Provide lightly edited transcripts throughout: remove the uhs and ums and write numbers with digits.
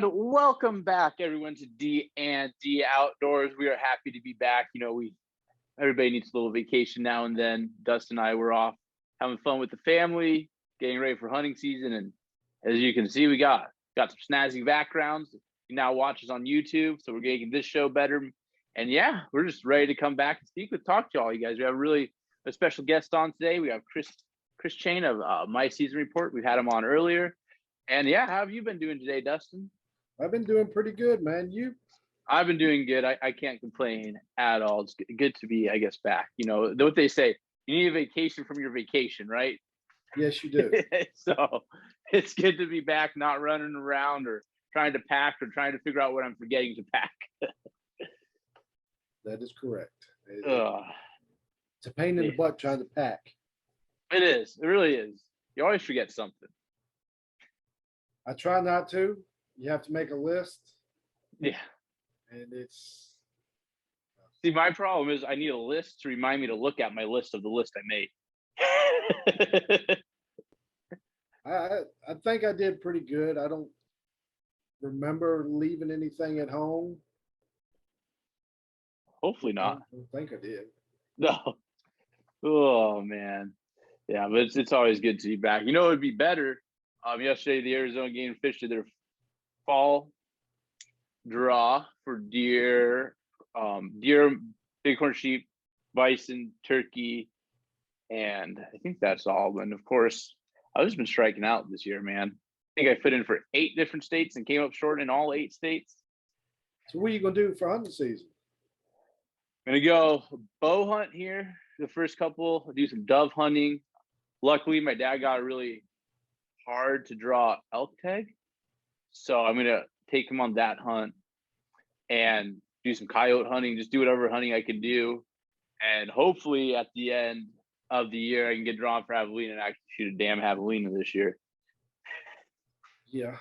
And welcome back, everyone, to D&D Outdoors. We are happy to be back. Everybody needs a little vacation now and then. Dustin and I were off having fun with the family, getting ready for hunting season. And as you can see, we got some snazzy backgrounds. You now watch us on YouTube, so we're making this show better. And yeah, we're just ready to come back and talk to all you guys. We have a special guest on today. We have Kris Chain of My Season Report. We've had him on earlier. And yeah, how have you been doing today, Dustin? I've been doing pretty good, man. You? I've been doing good. I can't complain at all. It's good to be, I guess, back. You know what they say, you need a vacation from your vacation, right? Yes, you do. So it's good to be back, not running around or trying to pack or trying to figure out what I'm forgetting to pack. That is correct. It's a pain in the butt trying to pack. It is. It really is. You always forget something. I try not to. You have to make a list. Yeah. And it's... See, my problem is I need a list to remind me to look at my list of the list I made. I think I did pretty good. I don't remember leaving anything at home. Hopefully not. I don't think I did. No. Oh, man. Yeah, but it's always good to be back. You know, it would be better. Yesterday, the Arizona Game and Fish did their fall draw for deer, bighorn sheep, bison, turkey, and I think that's all. And of course, I've just been striking out this year, man. I think I fit in for 8 different states and came up short in all 8 states. So what are you going to do for hunting season? I'm going to go bow hunt here the first couple, do some dove hunting. Luckily, my dad got a really hard to draw elk tag, so I'm going to take him on that hunt and do some coyote hunting, just do whatever hunting I can do. And hopefully at the end of the year, I can get drawn for javelina and actually shoot a damn javelina this year. Yeah.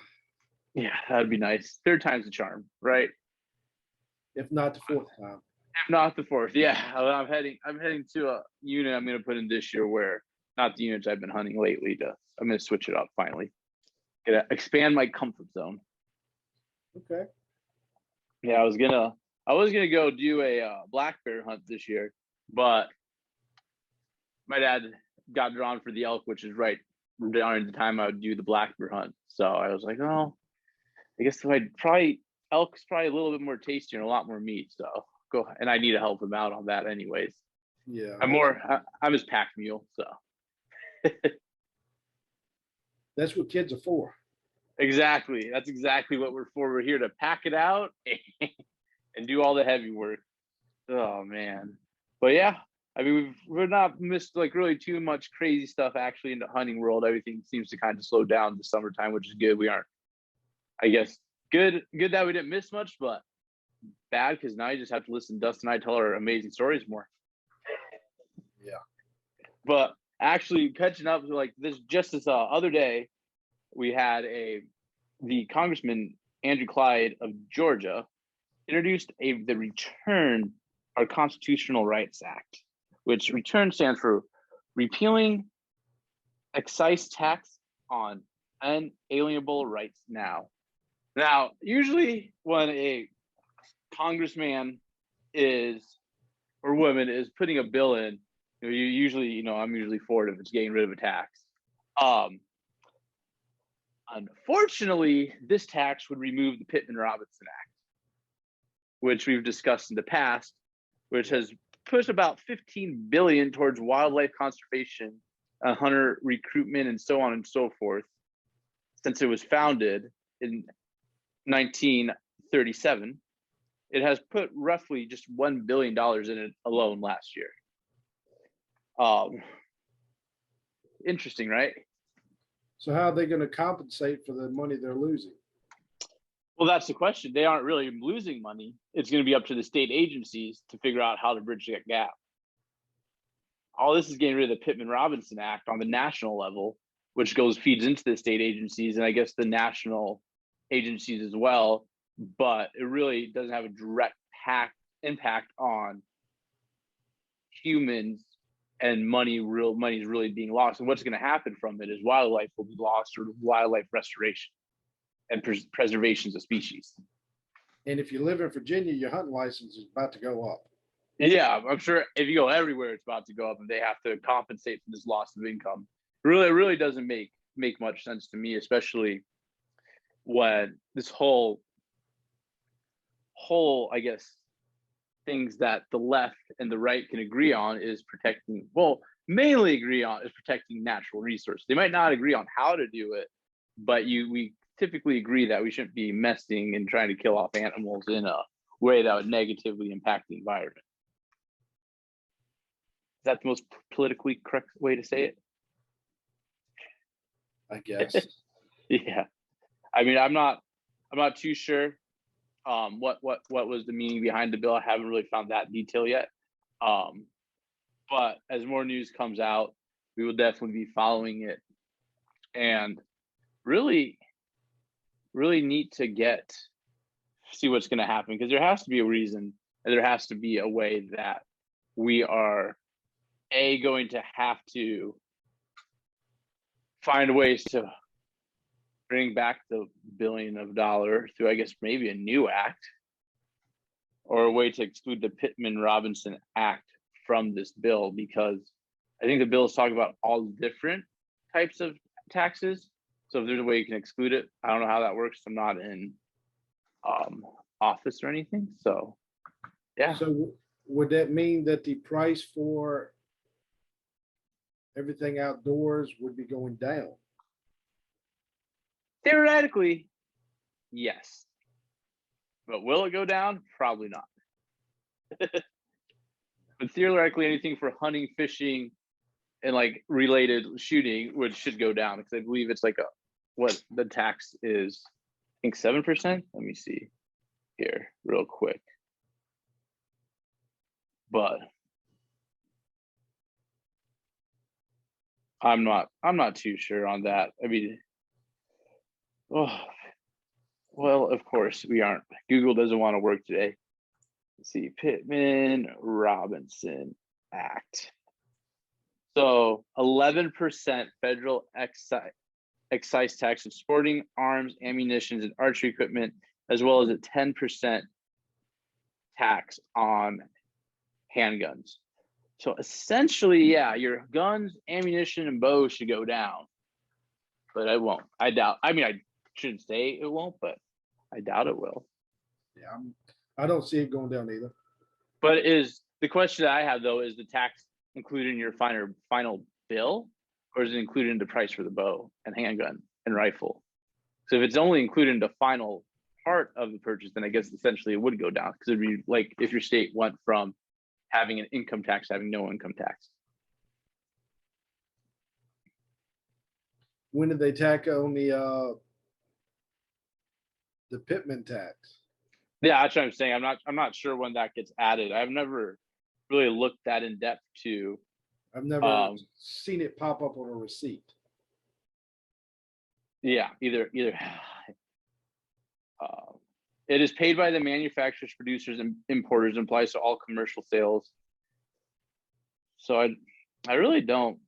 Yeah, that'd be nice. 3rd time's the charm, right? If not the 4th time. If not the 4th, yeah. I'm heading to a unit I'm going to put in this year where not the units I've been hunting lately. I'm going to switch it up finally. Gonna expand my comfort zone. Okay. Yeah, I was gonna go do a black bear hunt this year, but my dad got drawn for the elk, which is right during the time I would do the black bear hunt. So I was like, oh, I guess elk's probably a little bit more tasty and a lot more meat. So go, and I need to help him out on that anyways. Yeah. I'm his pack mule, so. That's what kids are for. Exactly. That's exactly what we're for. We're here to pack it out and do all the heavy work. Oh man. But yeah, I mean, we're not missed like really too much crazy stuff actually in the hunting world. Everything seems to kind of slow down this summertime, which is good. We aren't, I guess, good that we didn't miss much, but bad because now you just have to listen to Dustin and I tell our amazing stories more. Yeah. But actually catching up to like this other day, we had the Congressman Andrew Clyde of Georgia introduced the Return Our Constitutional Rights Act, which return stands for repealing excise tax on unalienable rights now. Now, usually when a congressman or woman is putting a bill in, I'm usually for it if it's getting rid of a tax. Unfortunately, this tax would remove the Pittman-Robertson Act, which we've discussed in the past, which has pushed about $15 billion towards wildlife conservation, hunter recruitment, and so on and so forth, since it was founded in 1937. It has put roughly just $1 billion in it alone last year. Interesting, right? So how are they going to compensate for the money they're losing? Well, that's the question. They aren't really losing money. It's going to be up to the state agencies to figure out how to bridge that gap. All this is getting rid of the Pittman-Robertson Act on the national level, which feeds into the state agencies and I guess the national agencies as well. But it really doesn't have a direct impact on humans and money is really being lost. And what's going to happen from it is wildlife will be lost or wildlife restoration. and preservations of species. And if you live in Virginia, your hunting license is about to go up. Yeah, I'm sure if you go everywhere, it's about to go up, and they have to compensate for this loss of income. It really doesn't make much sense to me, especially when this whole I guess things that the left and the right can agree on is protecting. Well, mainly agree on is protecting natural resources. They might not agree on how to do it, but we typically agree that we shouldn't be messing and trying to kill off animals in a way that would negatively impact the environment. Is that the most politically correct way to say it? I guess. Yeah. I mean, I'm not too sure what was the meaning behind the bill. I haven't really found that detail yet. But as more news comes out, we will definitely be following it. And really neat to see what's going to happen, because there has to be a reason, and there has to be a way that we are going to have to find ways to bring back the $1 billion through, I guess, maybe a new act, or a way to exclude the Pittman-Robertson Act from this bill, because I think the bill is talking about all different types of taxes. So if there's a way you can exclude it, I don't know how that works. I'm not in office or anything. So yeah. So would that mean that the price for everything outdoors would be going down? Theoretically, yes. But will it go down? Probably not. But theoretically, anything for hunting, fishing, and like related shooting should go down, because I believe it's like what the tax is, I think 7%. Let me see here real quick. But I'm not too sure on that. I mean, well, of course we aren't. Google doesn't want to work today. Let's see, Pittman-Robertson Act. So 11% federal excise tax of sporting arms, ammunition, and archery equipment, as well as a 10% tax on handguns. So essentially, yeah, your guns, ammunition, and bows should go down, but I won't. I doubt. I mean, I shouldn't say it won't, but I doubt it will. Yeah, I don't see it going down either. But is the question that I have, though, is the tax included in your final bill, or is it included in the price for the bow and handgun and rifle? So if it's only included in the final part of the purchase, then I guess essentially it would go down, because it'd be like if your state went from having an income tax to having no income tax. When did they tack on the Pittman tax? Yeah, that's what I'm saying. I'm not sure when that gets added. I've never really looked that in depth to. I've never seen it pop up on a receipt. Yeah, either. It is paid by the manufacturers, producers, and importers, and applies to all commercial sales. So I really don't.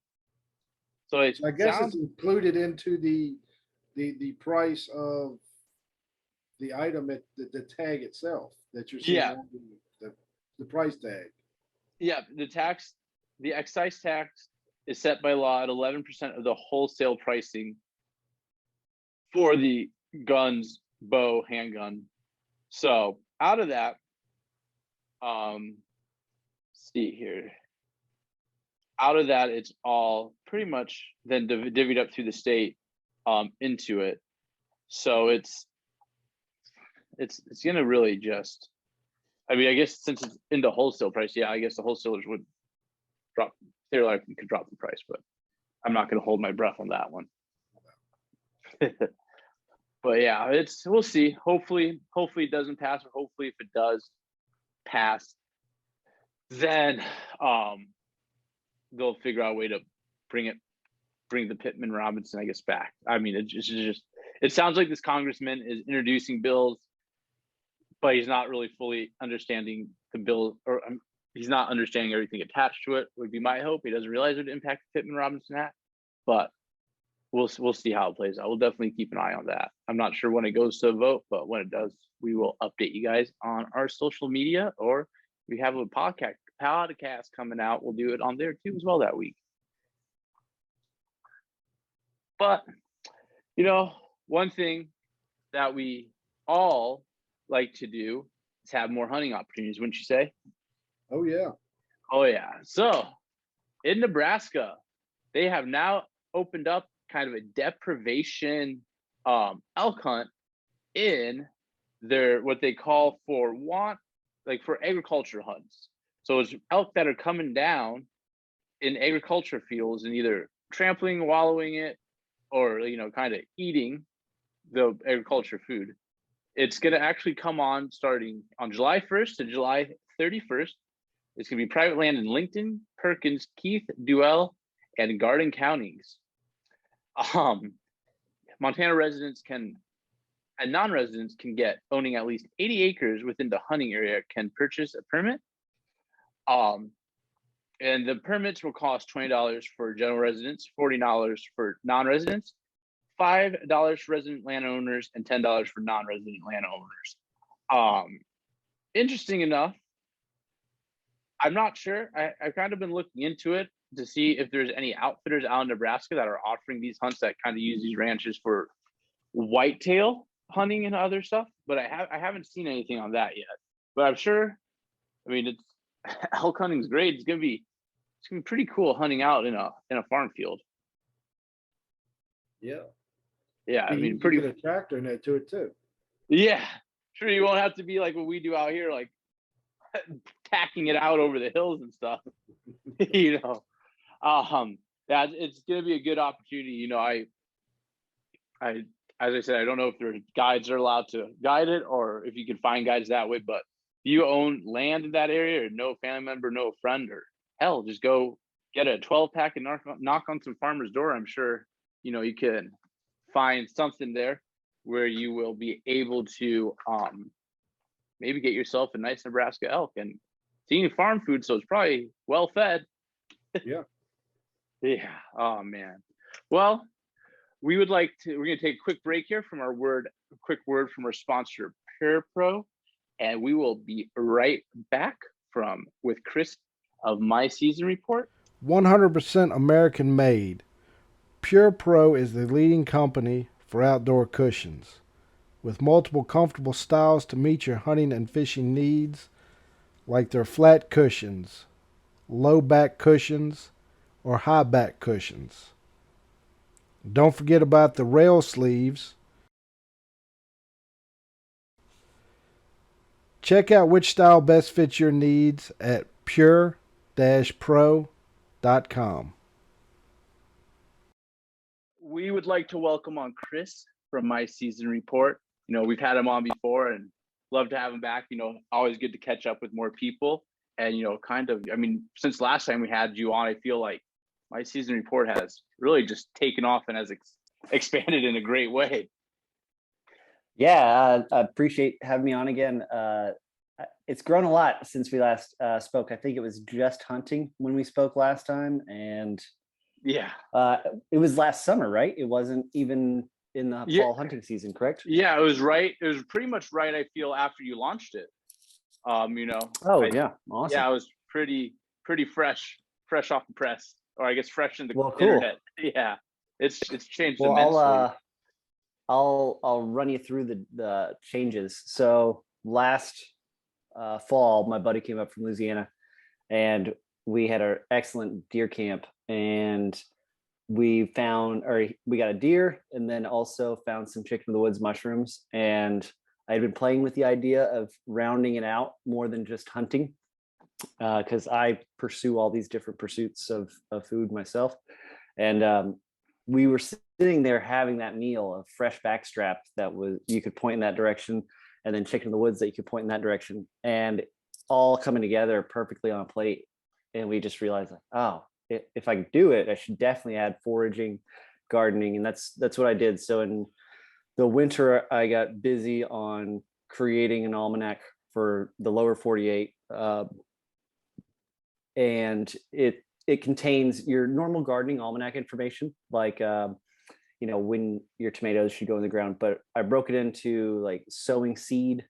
So I guess it's included into the price of the item at the tag itself that you're seeing. Yeah. The price tag. Yeah, the excise tax is set by law at 11% of the wholesale pricing for the guns, bow, handgun. So out of that, see here. Out of that, it's all pretty much then divvied up through the state into it. So it's gonna really just, I mean, I guess since it's in the wholesale price, yeah, I guess the wholesalers would drop, theoretically could drop the price, but I'm not gonna hold my breath on that one. But yeah, we'll see. Hopefully it doesn't pass, or hopefully if it does pass, then they'll figure out a way to bring the Pittman-Robertson, I guess, back. I mean, it sounds like this congressman is introducing bills, but he's not really fully understanding the bill, or he's not understanding everything attached to it, would be my hope. He doesn't realize it would impact the Pittman-Robertson Act, but we'll see how it plays out. We'll definitely keep an eye on that. I'm not sure when it goes to a vote, but when it does, we will update you guys on our social media, or we have a podcast coming out. We'll do it on there too as well that week. But one thing that we all like to do is have more hunting opportunities, wouldn't you say? Oh yeah. Oh yeah. So in Nebraska, they have now opened up kind of a deprivation elk hunt in their what they call for agriculture hunts. So it's elk that are coming down in agriculture fields and either trampling, wallowing it, or kind of eating the agriculture food. It's going to actually come on starting on July 1st to July 31st. It's going to be private land in Lincoln, Perkins, Keith, Duell, and Garden counties. Montana residents and non-residents can get owning at least 80 acres within the hunting area can purchase a permit. And the permits will cost $20 for general residents, $40 for non-residents, $5 for resident landowners, and $10 for non-resident landowners. Interesting enough, I'm not sure. I've kind of been looking into it to see if there's any outfitters out in Nebraska that are offering these hunts that kind of use these ranches for whitetail hunting and other stuff, but I haven't seen anything on that yet. But I'm sure. I mean, it's elk hunting's great. It's gonna be pretty cool hunting out in a farm field. Yeah. Yeah, I mean, pretty good tractor in there to it too. Yeah, sure. You won't have to be like what we do out here, like tacking it out over the hills and stuff. Yeah, it's gonna be a good opportunity. I as I said, I don't know if there's guides are allowed to guide it or if you can find guides that way. But if you own land in that area or no family member, no friend, or hell, just go get a 12-pack and knock on some farmer's door. I'm sure you can find something there where you will be able to maybe get yourself a nice Nebraska elk. And seeing farm food, so it's probably well fed. Yeah. Yeah. Oh man. Well, we're going to take a quick break here from quick word from our sponsor, Pure Pro, and we will be right back with Kris of My Season Report. 100% American made. Pure Pro is the leading company for outdoor cushions. With multiple comfortable styles to meet your hunting and fishing needs, like their flat cushions, low back cushions, or high back cushions. Don't forget about the rail sleeves. Check out which style best fits your needs at pure-pro.com. We would like to welcome on Kris from My Season Report. We've had him on before and love to have him back. Always good to catch up with more people. And, since last time we had you on, I feel like My Season Report has really just taken off and has expanded in a great way. Yeah, I appreciate having me on again. It's grown a lot since we last spoke. I think it was just hunting when we spoke last time. And yeah, it was last summer, right? It wasn't even in the fall hunting season, correct? Yeah, it was right. It was pretty much right, I feel, after you launched it. Oh, yeah. Awesome. Yeah, it was pretty fresh off the press, or I guess fresh in the cool. internet. Yeah, it's changed immensely. I'll run you through the changes. So last fall, my buddy came up from Louisiana, and we had our excellent deer camp, and we got a deer, and then also found some chicken of the woods mushrooms. And I had been playing with the idea of rounding it out more than just hunting, because I pursue all these different pursuits of food myself. And we were sitting there having that meal of fresh backstrap you could point in that direction, and then chicken in the woods that you could point in that direction, and all coming together perfectly on a plate. And we just realized, if I could do it, I should definitely add foraging, gardening. And that's what I did. So in the winter, I got busy on creating an almanac for the lower 48. And it contains your normal gardening almanac information, like when your tomatoes should go in the ground. But I broke it into like sowing seed,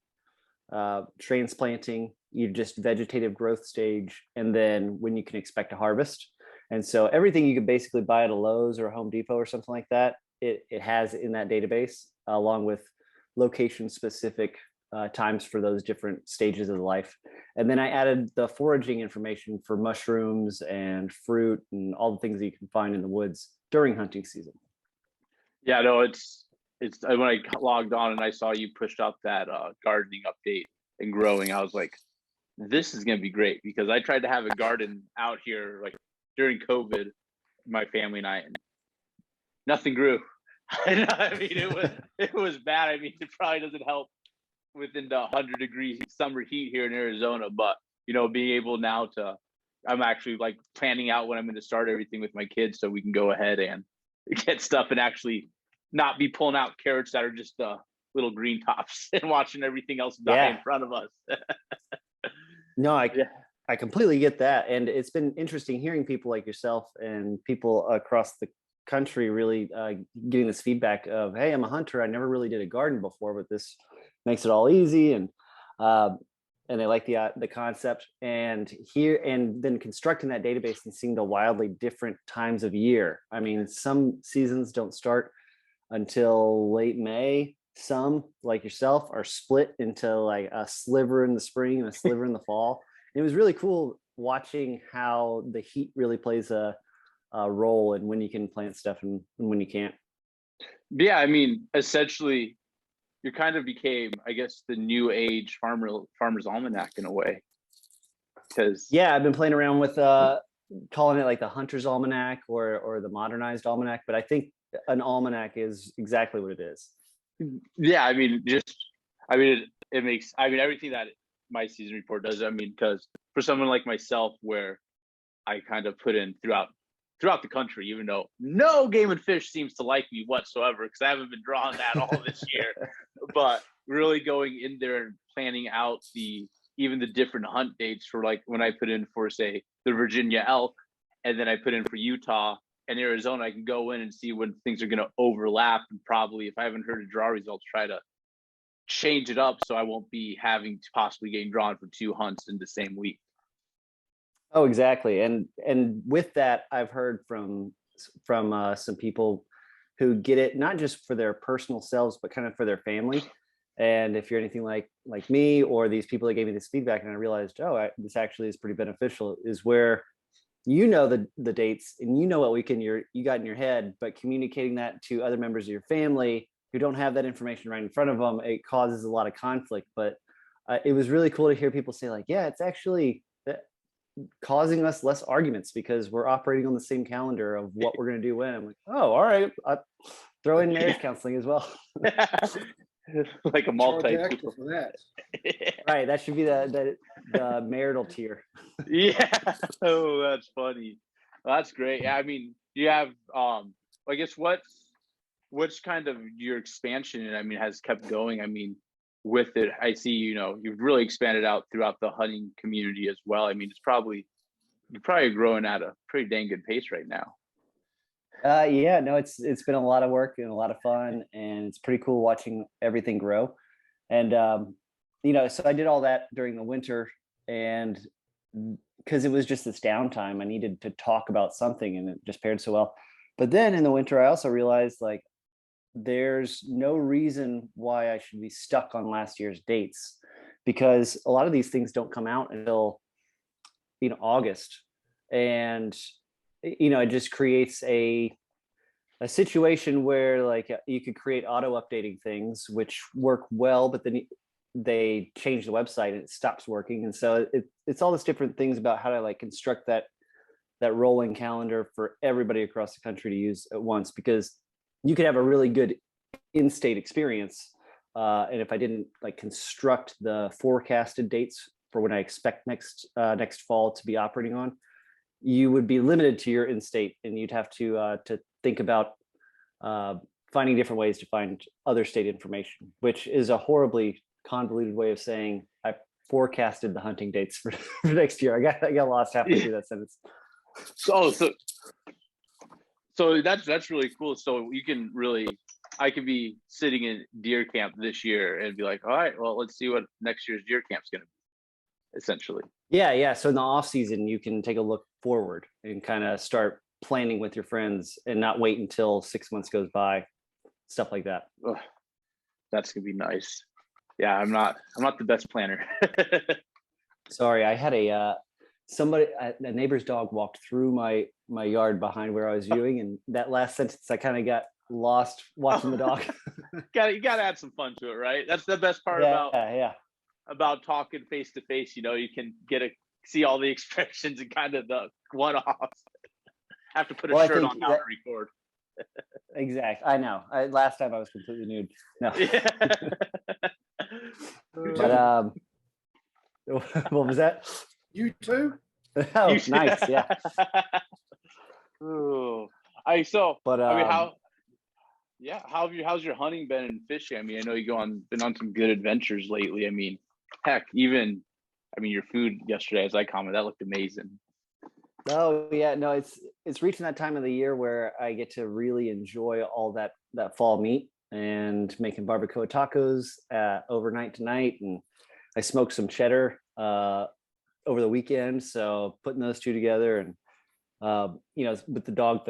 transplanting, you just vegetative growth stage, and then when you can expect to harvest. And so everything you could basically buy at a Lowe's or a Home Depot or something like that, it has in that database, along with location specific times for those different stages of life. And then I added the foraging information for mushrooms and fruit and all the things that you can find in the woods during hunting season. Yeah, no, it's when I logged on and I saw you pushed up that gardening update and growing, I was like, this is going to be great, because I tried to have a garden out here like during COVID, my family and I, and nothing grew. I mean, it was bad. I mean, it probably doesn't help within the 100-degree summer heat here in Arizona, but being able now I'm actually like planning out when I'm going to start everything with my kids, so we can go ahead and get stuff and actually not be pulling out carrots that are just little green tops and watching everything else die in front of us. No, I completely get that. And it's been interesting hearing people like yourself and people across the country really getting this feedback of, hey, I'm a hunter, I never really did a garden before, but this makes it all easy, and they like the concept. And then constructing that database and seeing the wildly different times of year. I mean, some seasons don't start until late May. Some, like yourself, are split into like a sliver in the spring and a sliver in the fall. And it was really cool watching how the heat really plays a role in when you can plant stuff and when you can't. Yeah, I mean, essentially, you kind of became, I guess, the new age farmer's almanac in a way. Because I've been playing around with calling it like the hunter's almanac or the modernized almanac, but I think an almanac is exactly what it is. Yeah, I mean, it makes, everything that my season report does. I mean, because for someone like myself, where I kind of put in throughout the country, even though no Game and Fish seems to like me whatsoever, because I haven't been drawing that all this year, but really going in there and planning out even the different hunt dates for, like, when I put in for, say, the Virginia elk, and then I put in for Utah and Arizona, I can go in and see when things are going to overlap, and probably, if I haven't heard of draw results, try to change it up so I won't be having to possibly getting drawn for 2 hunts in the same week. Oh, exactly. And with that, I've heard from some people who get it not just for their personal selves, but kind of for their family. And if you're anything like me or these people that gave me this feedback, and I realized, this actually is pretty beneficial, is where the dates and what weekend you got in your head, but communicating that to other members of your family who don't have that information right in front of them, it causes a lot of conflict. But it was really cool to hear people say, like, yeah, it's actually causing us less arguments because we're operating on the same calendar of what we're going to do when. I'm like, oh, all right, I'll throw in marriage counseling as well. Like a multi for that. Right, that should be the marital tier. Yeah. Oh, that's funny. Well, that's great. Yeah, I mean, you have I guess what's kind of your expansion, I mean, has kept going? I mean, with it, I see, you've really expanded out throughout the hunting community as well. I mean, you're probably growing at a pretty dang good pace right now. No, it's been a lot of work and a lot of fun, and it's pretty cool watching everything grow. And so I did all that during the winter, and because it was just this downtime, I needed to talk about something, and it just paired so well. But then in the winter, I also realized, like, there's no reason why I should be stuck on last year's dates, because a lot of these things don't come out until August. And it just creates a situation where, like, you could create auto updating things which work well, but then they change the website and it stops working. And so it's all these different things about how to, like, construct that rolling calendar for everybody across the country to use at once, because you could have a really good in-state experience. And if I didn't, like, construct the forecasted dates for when I expect next fall to be operating on, you would be limited to your in-state, and you'd have to think about finding different ways to find other state information, which is a horribly convoluted way of saying I forecasted the hunting dates for next year. I got lost halfway through that sentence. So So that's really cool. So you can really, I could be sitting in deer camp this year and be like, all right, well, let's see what next year's deer camp's going to be, essentially. Yeah. So in the off season, you can take a look forward and kind of start planning with your friends and not wait until 6 months goes by, stuff like that. Ugh, that's gonna be nice. Yeah, I'm not the best planner. Sorry, I had a neighbor's dog walked through my yard behind where I was viewing, and that last sentence I kind of got lost watching the dog. You gotta add some fun to it, right? That's the best part about talking face to face. You know, you can see all the expressions and kind of the one-offs. Have to put a shirt on now to record. Exactly. I know. Last time I was completely nude. No. Yeah. But what was that? You too? Oh, nice. Yeah. Ooh. But how's your hunting been and fishing? I mean, I know been on some good adventures lately. I mean, heck, your food yesterday, as I commented, that looked amazing. Oh yeah, no, it's reaching that time of the year where I get to really enjoy all that fall meat and making barbacoa tacos overnight tonight, and I smoked some cheddar over the weekend. So putting those two together, and with the dog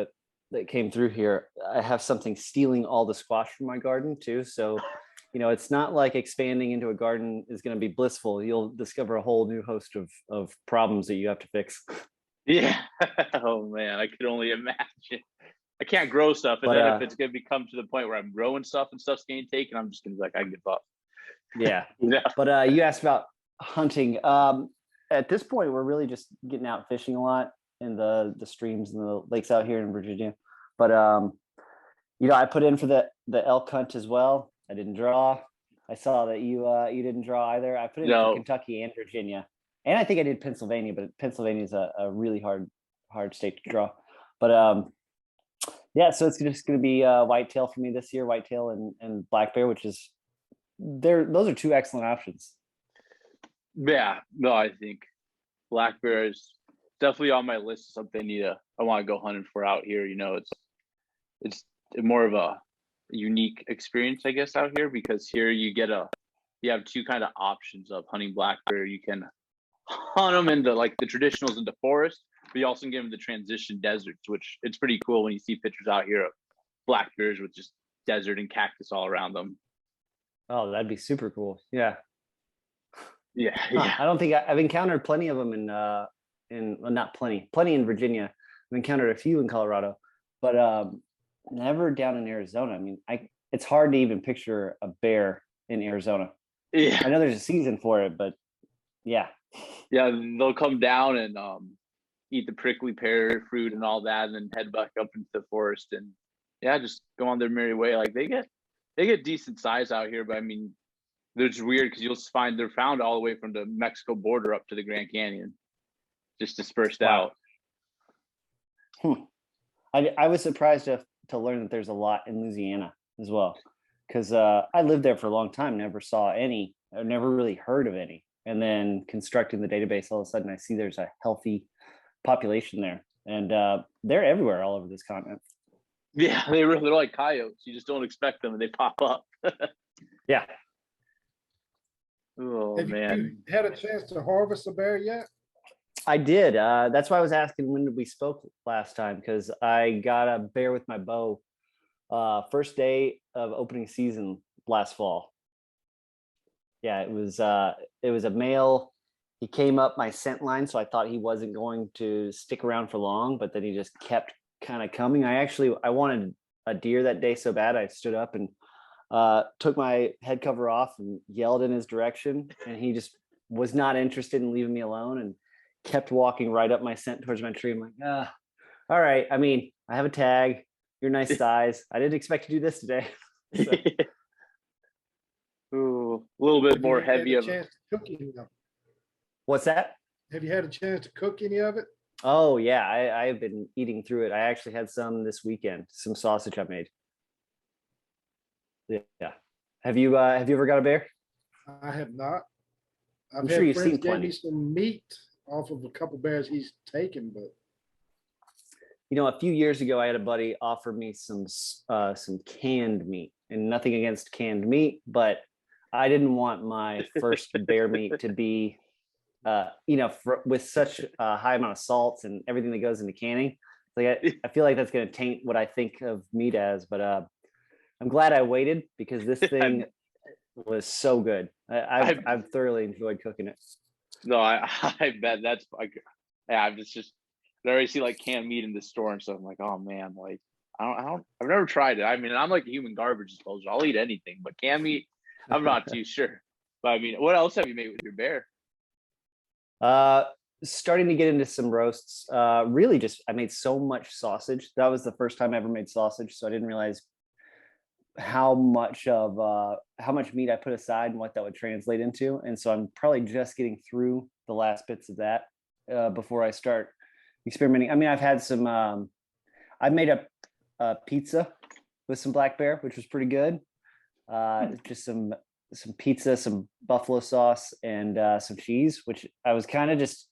that came through here, I have something stealing all the squash from my garden too. So it's not like expanding into a garden is going to be blissful. You'll discover a whole new host of problems that you have to fix. Yeah. Oh man, I could only imagine. I can't grow stuff, and then if it's gonna become to the point where I'm growing stuff and stuff's getting taken, I'm just gonna be like, I give up. Yeah. Yeah. But you asked about hunting. At this point, we're really just getting out fishing a lot in the streams and the lakes out here in Virginia. But I put in for the elk hunt as well. I didn't draw. I saw that you didn't draw either. I put in for Kentucky and Virginia. And I think I did Pennsylvania, but Pennsylvania is a really hard state to draw. But so it's just going to be whitetail for me this year, whitetail and black bear, which is those are two excellent options. Yeah, no, I think black bear is definitely on my list of something I want to go hunting for out here. It's more of a unique experience, I guess, out here, because here you have two kind of options of hunting black bear. You can hunt them into like the traditionals into forest, but you also can get them to transition deserts, which it's pretty cool when you see pictures out here of black bears with just desert and cactus all around them. Oh, that'd be super cool. Yeah. Yeah. I don't think I've encountered plenty of them not plenty in Virginia. I've encountered a few in Colorado, but never down in Arizona. I mean, it's hard to even picture a bear in Arizona. Yeah. I know there's a season for it, but yeah. Yeah, they'll come down and eat the prickly pear fruit and all that, and then head back up into the forest and just go on their merry way. Like they get decent size out here, but I mean, it's weird because you'll find they're found all the way from the Mexico border up to the Grand Canyon, just dispersed out. I was surprised to learn that there's a lot in Louisiana as well, because I lived there for a long time, never saw any, I never really heard of any. And then constructing the database, all of a sudden I see there's a healthy population there, and they're everywhere all over this continent. Yeah, they're like coyotes. You just don't expect them and they pop up. Yeah. Oh, Have man. you had a chance to harvest a bear yet? I did. That's why I was asking when we spoke last time, because I got a bear with my bow first day of opening season last fall. Yeah, it was a male. He came up my scent line, so I thought he wasn't going to stick around for long, but then he just kept kind of coming. I wanted a deer that day so bad, I stood up and took my head cover off and yelled in his direction, and he just was not interested in leaving me alone and kept walking right up my scent towards my tree. I'm like, all right. I mean, I have a tag. You're nice size. I didn't expect to do this today. So. Ooh, a little bit more heavy of chance to cook any of it? What's that? Have you had a chance to cook any of it? Oh yeah, I have been eating through it. I actually had some this weekend, some sausage I made. Yeah. Have you ever got a bear? I have not. I'm sure you've seen gave plenty. me some meat off of a couple bears he's taken, but a few years ago, I had a buddy offer me some canned meat, and nothing against canned meat, but I didn't want my first bear meat to be, with such a high amount of salts and everything that goes into canning. Like I feel like that's going to taint what I think of meat as. But I'm glad I waited, because this thing was so good. I've thoroughly enjoyed cooking it. No, I bet that's like, yeah. I've just I already see like canned meat in the store and stuff. I'm like, oh man, like I've never tried it. I mean, I'm like a human garbage disposal. I'll eat anything, but canned meat, I'm not too sure. But I mean, what else have you made with your bear? Starting to get into some roasts. Really just, I made so much sausage. That was the first time I ever made sausage. So I didn't realize how much meat I put aside and what that would translate into. And so I'm probably just getting through the last bits of that before I start experimenting. I mean, I've had some, I made a pizza with some black bear, which was pretty good. Just some pizza, some buffalo sauce, and some cheese, which I was kind of just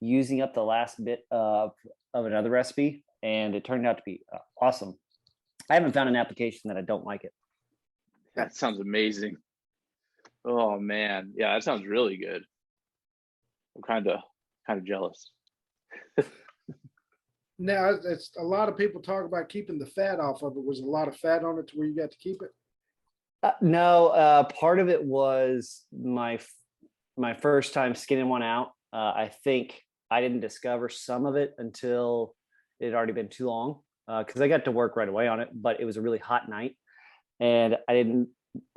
using up the last bit of another recipe, and it turned out to be awesome. I haven't found an application that I don't like it. That sounds amazing. Oh man, yeah, that sounds really good. I'm kind of jealous. Now, it's a lot of people talk about keeping the fat off of it. Was a lot of fat on it to where you got to keep it? No, part of it was my first time skinning one out. I think I didn't discover some of it until it had already been too long, because I got to work right away on it, but it was a really hot night, and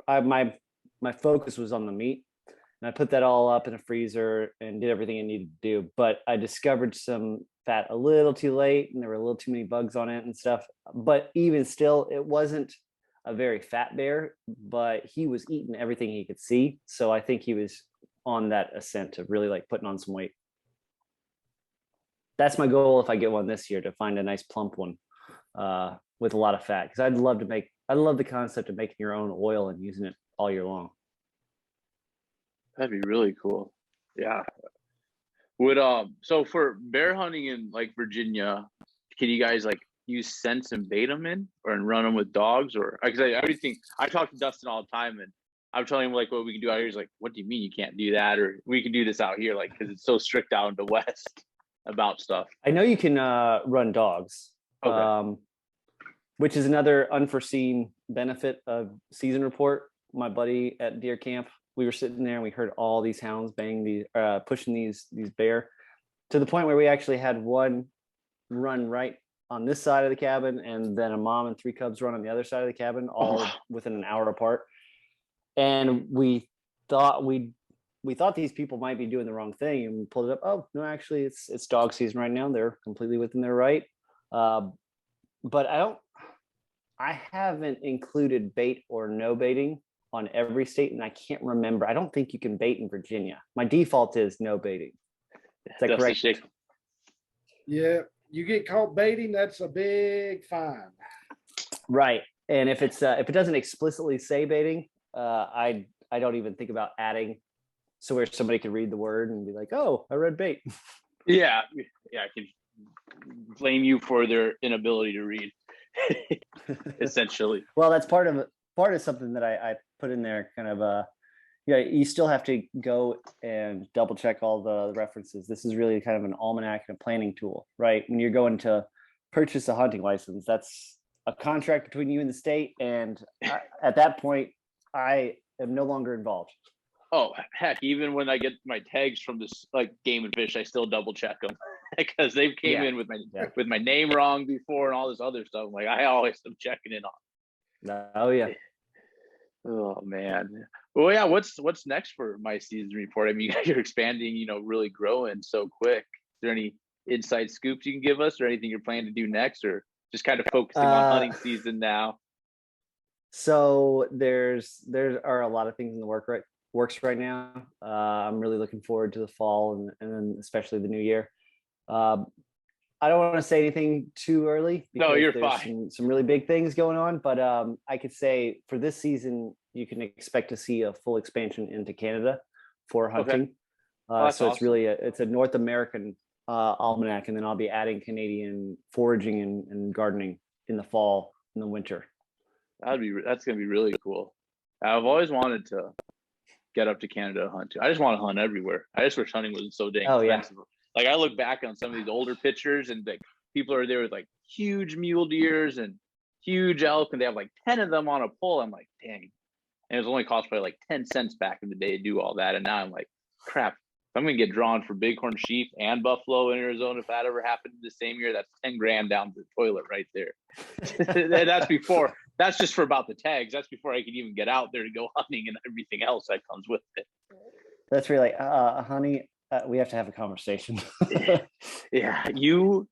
my focus was on the meat, and I put that all up in a freezer and did everything I needed to do. But I discovered some fat a little too late, and there were a little too many bugs on it and stuff. But even still, it wasn't a very fat bear, but he was eating everything he could see. So I think he was on that ascent of really like putting on some weight. That's my goal if I get one this year, to find a nice plump one with a lot of fat, because I love the concept of making your own oil and using it all year long. That'd be really cool. Yeah. Would so for bear hunting in like Virginia, can you guys like use scents and bait them in, or and run them with dogs? Or because I talk to Dustin all the time, and I'm telling him like what we can do out here. He's like, what do you mean you can't do that? Or we can do this out here, like, because it's so strict out in the West about stuff. I know you can run dogs, Okay. Which is another unforeseen benefit of season report. My buddy at deer camp, we were sitting there and we heard all these hounds pushing these bear, to the point where we actually had one run right on this side of the cabin, and then a mom and 3 cubs run on the other side of the cabin, all within an hour apart. And we thought these people might be doing the wrong thing, and we pulled it up. Oh no, actually it's dog season right now. They're completely within their right. But I haven't included bait or no baiting on every state, and I can't remember. I don't think you can bait in Virginia. My default is no baiting. Is that correct? Yeah, you get caught baiting, that's a big fine. Right. And if it doesn't explicitly say baiting, I don't even think about adding, so where somebody could read the word and be like, oh, I read bait. Yeah, I can blame you for their inability to read. Essentially. Well, that's part of something that I put in there, kind of you still have to go and double check all the references. This is really kind of an almanac and a planning tool, right? When you're going to purchase a hunting license, that's a contract between you and the state, and at that point I am no longer involved. Oh heck, even when I get my tags from this like Game and Fish, I still double check them because they've came in with my name wrong before and all this other stuff. Like I always am checking in on. Oh yeah. Oh man. Well, yeah. What's next for my season report? I mean, you guys are expanding, really growing so quick. Is there any inside scoops you can give us, or anything you're planning to do next, or just kind of focusing on hunting season now? So there are a lot of things in the works right now. I'm really looking forward to the fall and then especially the new year. I don't want to say anything too early. No, you're there's fine. Some really big things going on, but I could say for this season, you can expect to see a full expansion into Canada for hunting. Okay. So it's really it's a North American almanac, and then I'll be adding Canadian foraging and gardening in the fall and the winter. That's gonna be really cool. I've always wanted to get up to Canada to hunt too. I just want to hunt everywhere. I just wish hunting wasn't so dang expensive. Like I look back on some of these older pictures and like people are there with like huge mule deers and huge elk, and they have like 10 of them on a pole. I'm like, dang. And it was only cost probably like 10 cents back in the day to do all that. And now I'm like, crap, if I'm gonna get drawn for bighorn sheep and buffalo in Arizona, if that ever happened the same year, that's 10 grand down the toilet right there. And that's just for about the tags. That's before I can even get out there to go hunting and everything else that comes with it. That's really, honey, we have to have a conversation. Yeah, you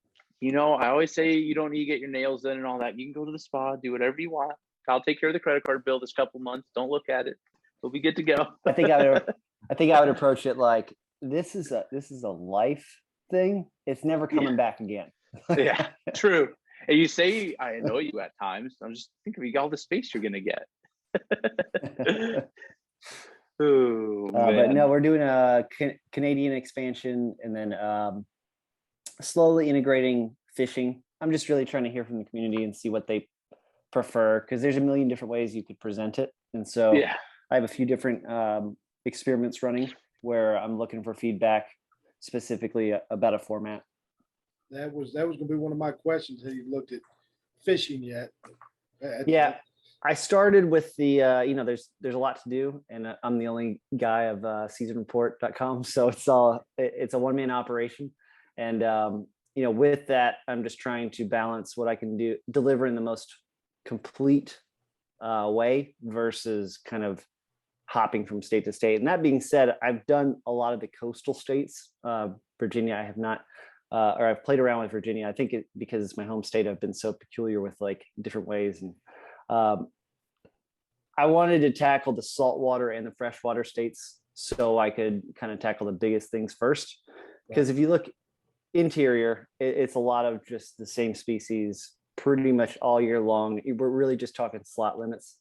know, I always say you don't need to get your nails done and all that. You can go to the spa, do whatever you want. I'll take care of the credit card bill this couple months. Don't look at it. We'll be good to go. I think I would approach it like this is a life thing. It's never coming back again. Yeah, true. And you say I know you at times. I'm just thinking of all the space you're gonna get. Oh, but no, we're doing a Canadian expansion, and then slowly integrating fishing. I'm just really trying to hear from the community and see what they prefer, because there's a million different ways you could present it. And so I have a few different experiments running where I'm looking for feedback specifically about a format. That was going to be one of my questions. Have you looked at fishing yet? Yeah, I started with the there's a lot to do, and I'm the only guy of seasonreport.com, so it's a one-man operation. And with that, I'm just trying to balance what I can deliver in the most complete way versus kind of hopping from state to state. And that being said, I've done a lot of the coastal states. Virginia, I have not, or I've played around with Virginia. I think because it's my home state, I've been so peculiar with like different ways. And I wanted to tackle the saltwater and the freshwater states so I could kind of tackle the biggest things first. Because if you look interior, it's a lot of just the same species pretty much all year long. We're really just talking slot limits.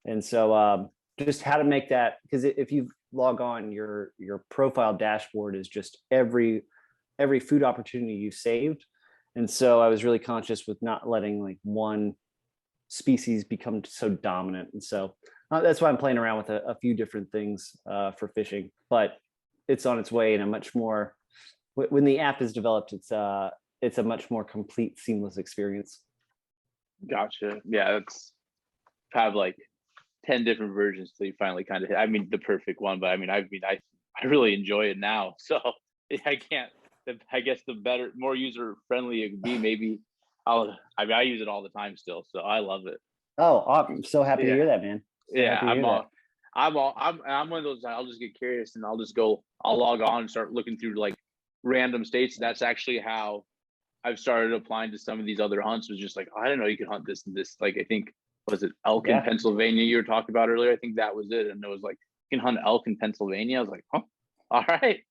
And so just how to make that, because if you log on, your profile dashboard is just every food opportunity you saved. And so I was really conscious with not letting like one species become so dominant. And so that's why I'm playing around with a few different things for fishing, but it's on its way in a much more, when the app is developed, it's a much more complete, seamless experience. Gotcha. Yeah, it's have like 10 different versions till you finally kind of hit, I mean, the perfect one. But I really enjoy it now. So I guess the better, more user friendly it could be, maybe I use it all the time still. So I love it. Oh, I'm so happy to hear that, man. I'm one of those, I'll just get curious and I'll log on and start looking through like random states. That's actually how I've started applying to some of these other hunts. Was just like, I didn't know you could hunt this and this. Like, I think, was it elk in Pennsylvania you were talking about earlier? I think that was it. And it was like, you can hunt elk in Pennsylvania. I was like, huh, all right.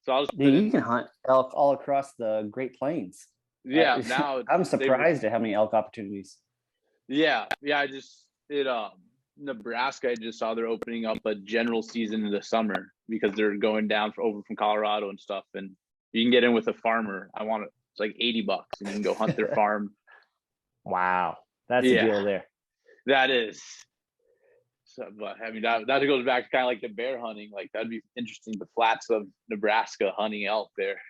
So you can hunt elk all across the Great Plains. Yeah. Now I'm surprised at how many elk opportunities. Yeah. Nebraska, I just saw they're opening up a general season in the summer because they're going down over from Colorado and stuff. And you can get in with a farmer. It's like $80 and you can go hunt their farm. Wow. That's a deal there. That is. So, but I mean, that goes back to kind of like the bear hunting. Like that'd be interesting. The flats of Nebraska hunting elk there.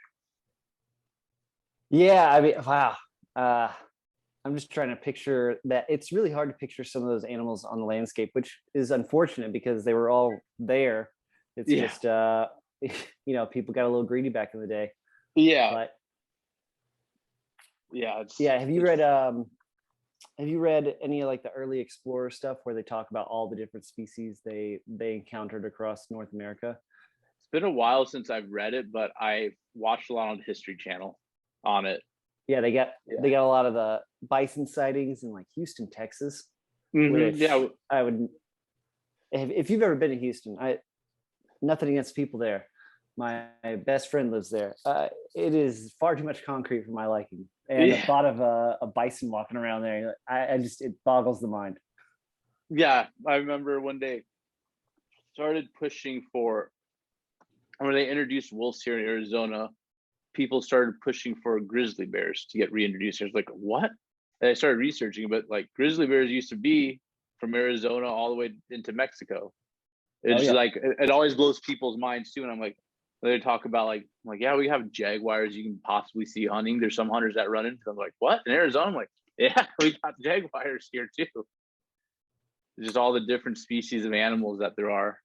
Yeah. I mean, wow. I'm just trying to picture that. It's really hard to picture some of those animals on the landscape, which is unfortunate because they were all there. It's just, people got a little greedy back in the day. Yeah. But, yeah. Have you read any of like the early explorer stuff where they talk about all the different species they encountered across North America? It's been a while since I've read it, but I watched a lot on the History Channel on it. Yeah, they got a lot of the bison sightings in like Houston, Texas. Mm-hmm. Which I would, if you've ever been to Houston, nothing against people there. My best friend lives there. It is far too much concrete for my liking. And the thought of a bison walking around there, it boggles the mind. Yeah, I remember one day started pushing for when they introduced wolves here in Arizona. people started pushing for grizzly bears to get reintroduced. I was like, what? And I started researching, but like grizzly bears used to be from Arizona all the way into Mexico. It's like it always blows people's minds too. And I'm like, they talk about like, yeah, we have jaguars you can possibly see hunting. There's some hunters that run into them. Like, what? In Arizona? I'm like, yeah, we got jaguars here too. Just all the different species of animals that there are.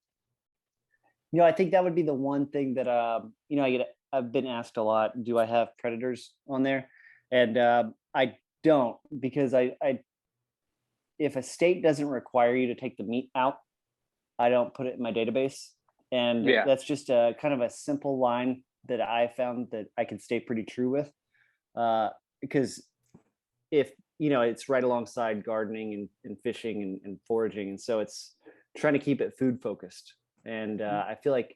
I think that would be the one thing that I've been asked a lot. Do I have predators on there? And I don't, because I if a state doesn't require you to take the meat out, I don't put it in my database. And that's just a kind of a simple line that I found that I can stay pretty true with, because if it's right alongside gardening and fishing and foraging, and so it's trying to keep it food focused. And I feel like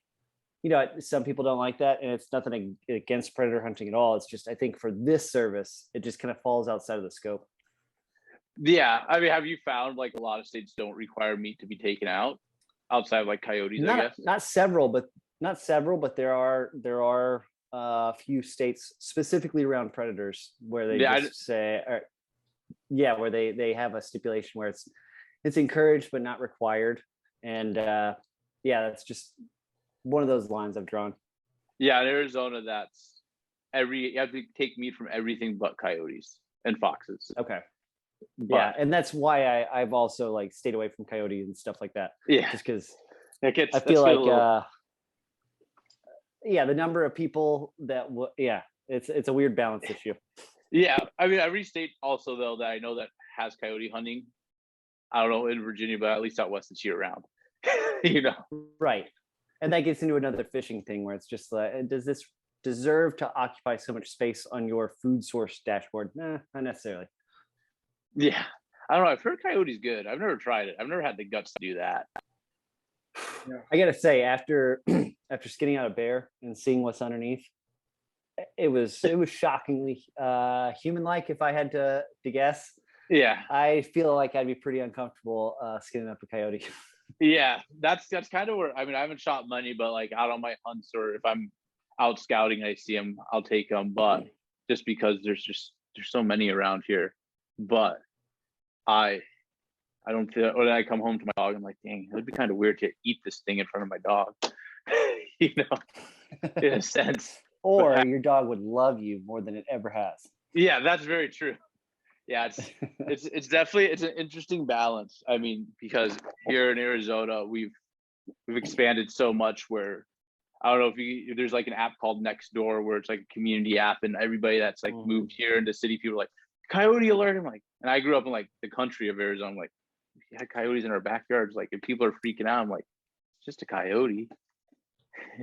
some people don't like that, and it's nothing against predator hunting at all. It's just, I think for this service, it just kind of falls outside of the scope. Yeah, I mean, have you found like a lot of states don't require meat to be taken out outside of like coyotes? I guess not several, but there are a few states specifically around predators where they where they have a stipulation where it's encouraged but not required. And that's just one of those lines I've drawn. Yeah, in Arizona, you have to take meat from everything but coyotes and foxes. Okay. But, and that's why I've also like stayed away from coyotes and stuff like that. Yeah, just because I feel like the number of people that it's a weird balance issue. Yeah, I mean, every state also though that I know that has coyote hunting, I don't know in Virginia, but at least out west it's year round. Right. And that gets into another fishing thing where it's just like, does this deserve to occupy so much space on your food source dashboard? Nah, not necessarily. Yeah, I don't know. I've heard coyote's good. I've never tried it. I've never had the guts to do that. Yeah. I gotta say, after skinning out a bear and seeing what's underneath, it was shockingly human-like. If I had to guess, yeah, I feel like I'd be pretty uncomfortable skinning up a coyote. Yeah, that's kind of where, I mean, I haven't shot many, but like out on my hunts or if I'm out scouting, I see them, I'll take them. But just because there's so many around here, but I don't feel, when I come home to my dog, I'm like, dang, it'd be kind of weird to eat this thing in front of my dog, in a sense. Or your dog would love you more than it ever has. Yeah, that's very true. Yeah, it's definitely, it's an interesting balance. I mean, because here in Arizona, we've expanded so much where I don't know if there's like an app called Nextdoor where it's like a community app, and everybody that's like moved here into city, people are like, coyote alert. I'm like, and I grew up in like the country of Arizona. I'm like, we had coyotes in our backyards. Like, if people are freaking out, I'm like, it's just a coyote.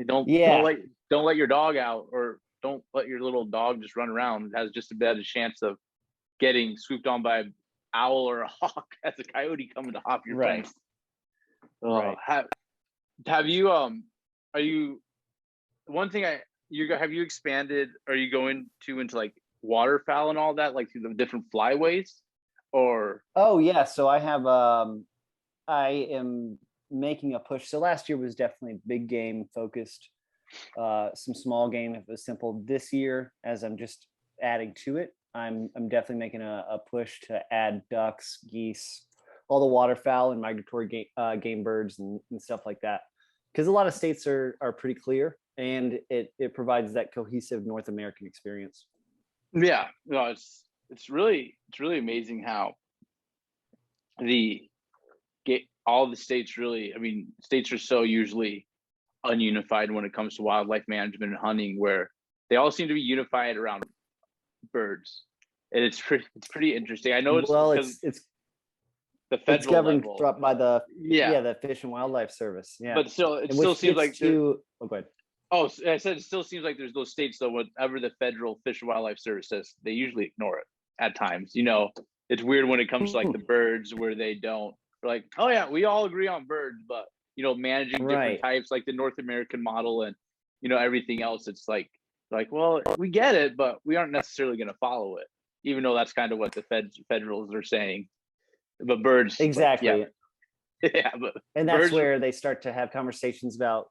Don't let your dog out, or don't let your little dog just run around. It has just a better chance of getting swooped on by an owl or a hawk as a coyote coming to hop your fence. Right. Have you are you, one thing have you expanded, are you going into like waterfowl and all that, like through the different flyways, or? Oh yeah, so I have I am making a push. So last year was definitely big game focused, some small game if it was simple. This year, as I'm just adding to it, I'm definitely making a push to add ducks, geese, all the waterfowl and migratory game birds and stuff like that. Because a lot of states are pretty clear, and it provides that cohesive North American experience. Yeah, no, it's really amazing how all the states really, I mean, states are so usually ununified when it comes to wildlife management and hunting, where they all seem to be unified around birds, and it's pretty interesting. I know it's the federal governed level by the the Fish and Wildlife Service. Yeah, but still, it still seems like go ahead. Oh, I said it still seems like there's those states though, whatever the federal Fish and Wildlife Service says, they usually ignore it at times. It's weird when it comes to like the birds, where they don't. They're like, oh yeah, we all agree on birds, but managing different types, like the North American model and everything else, it's like, well, we get it, but we aren't necessarily going to follow it, even though that's kind of what the federals are saying. But birds, exactly. Yeah, but And that's birds, where they start to have conversations about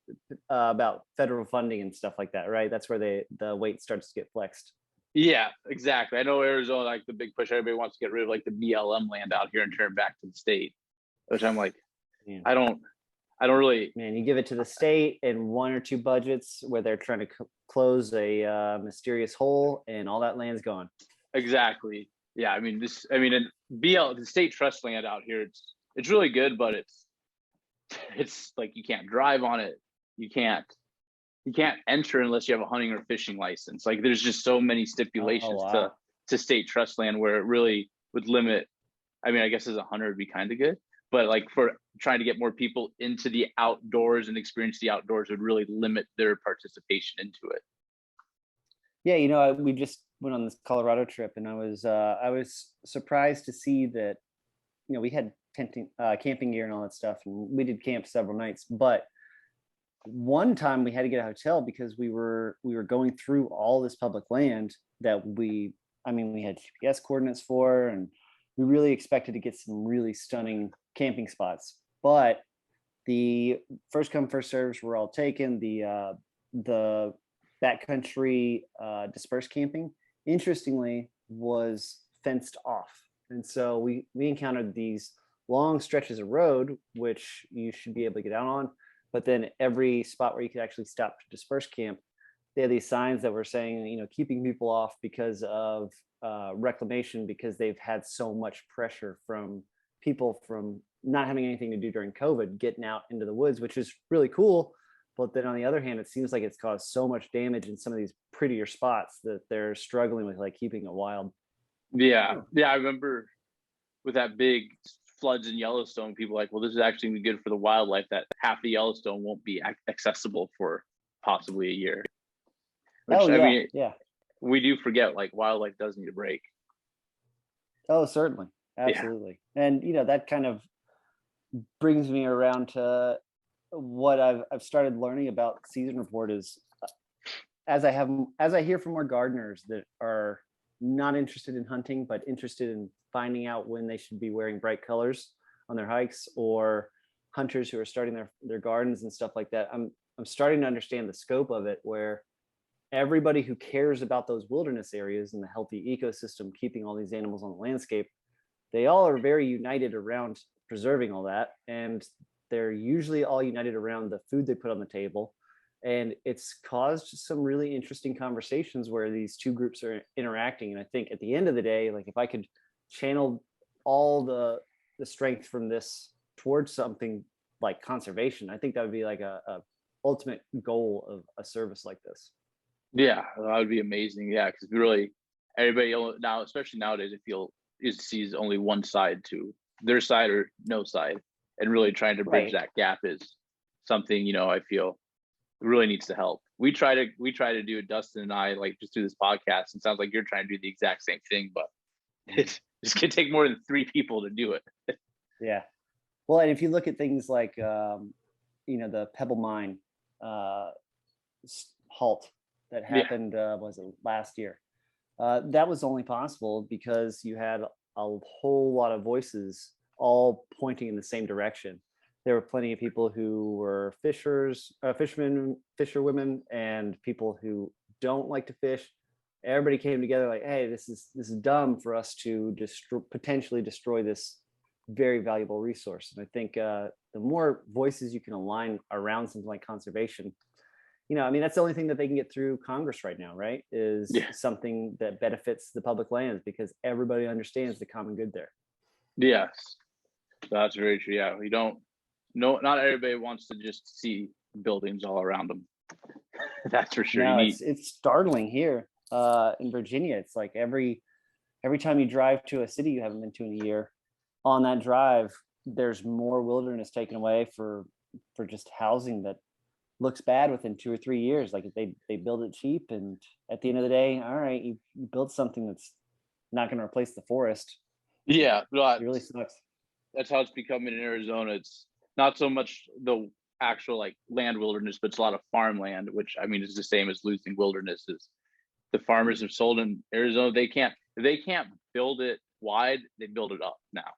federal funding and stuff like that, right? That's where the weight starts to get flexed. yeah, exactly. I know Arizona, like the big push, everybody wants to get rid of like the BLM land out here and turn it back to the state, which I'm like, Yeah. I don't really. Man, you give it to the state in one or two budgets where they're trying to close a mysterious hole, and all that land's gone. Exactly. Yeah, I mean, and the state trust land out here, it's really good, but it's like you can't drive on it. You can't enter unless you have a hunting or fishing license. Like there's just so many stipulations wow. to state trust land where it really would limit. I mean, I guess as a hunter it'd be kind of good, but like for trying to get more people into the outdoors and experience the outdoors would really limit their participation into it. Yeah, we just went on this Colorado trip, and I was surprised to see that we had camping gear and all that stuff, and we did camp several nights. But one time we had to get a hotel because we were going through all this public land that we had GPS coordinates for, and we really expected to get some really stunning camping spots. But the first come first serves were all taken. The backcountry dispersed camping, interestingly, was fenced off, and so we encountered these long stretches of road which you should be able to get out on, but then every spot where you could actually stop to disperse camp, they had these signs that were saying, keeping people off because of reclamation, because they've had so much pressure from people from not having anything to do during COVID getting out into the woods, which is really cool. But then on the other hand, it seems like it's caused so much damage in some of these prettier spots that they're struggling with like keeping it wild. Yeah. I remember with that big floods in Yellowstone, people like, well, this is actually gonna be good for the wildlife, that half of Yellowstone won't be accessible for possibly a year. Which, we do forget, like wildlife does need a break. Oh, certainly. Absolutely. Yeah. And that kind of brings me around to what I've started learning about season report is as I hear from more gardeners that are not interested in hunting but interested in finding out when they should be wearing bright colors on their hikes, or hunters who are starting their gardens and stuff like that, I'm starting to understand the scope of it, where everybody who cares about those wilderness areas and the healthy ecosystem, keeping all these animals on the landscape, they all are very united around preserving all that, and they're usually all united around the food they put on the table. And it's caused some really interesting conversations where these two groups are interacting. And I think at the end of the day, like if I could channel all the strength from this towards something like conservation, I think that would be like a ultimate goal of a service like this. Yeah, that would be amazing. Yeah, because everybody now, especially nowadays, I feel sees only one side, to their side or no side, and really trying to bridge that gap is something I feel really needs to help. We try to do it, Dustin and I, like just do this podcast, and it sounds like you're trying to do the exact same thing, but it's gonna take more than 3 people to do it. Yeah. Well, and if you look at things like the Pebble Mine halt that happened was it last year, that was only possible because you had a whole lot of voices all pointing in the same direction. There were plenty of people who were fishermen, fisherwomen, and people who don't like to fish. Everybody came together like, hey, this is dumb for us to potentially destroy this very valuable resource. And I think the more voices you can align around something like conservation, that's the only thing that they can get through Congress right now, right? Is something that benefits the public lands, because everybody understands the common good there. Yes, that's very true. Yeah, not everybody wants to just see buildings all around them. That's for sure. No, it's startling here in Virginia. It's like every time you drive to a city you haven't been to in a year, on that drive, there's more wilderness taken away for just housing that looks bad within 2 or 3 years. Like they build it cheap, and at the end of the day, all right, you build something that's not going to replace the forest. Yeah, it really sucks. That's how it's becoming in Arizona. It's not so much the actual like land wilderness, but it's a lot of farmland, which I mean is the same as losing wilderness. Is the farmers have sold in Arizona, if they can't build it wide, they build it up now.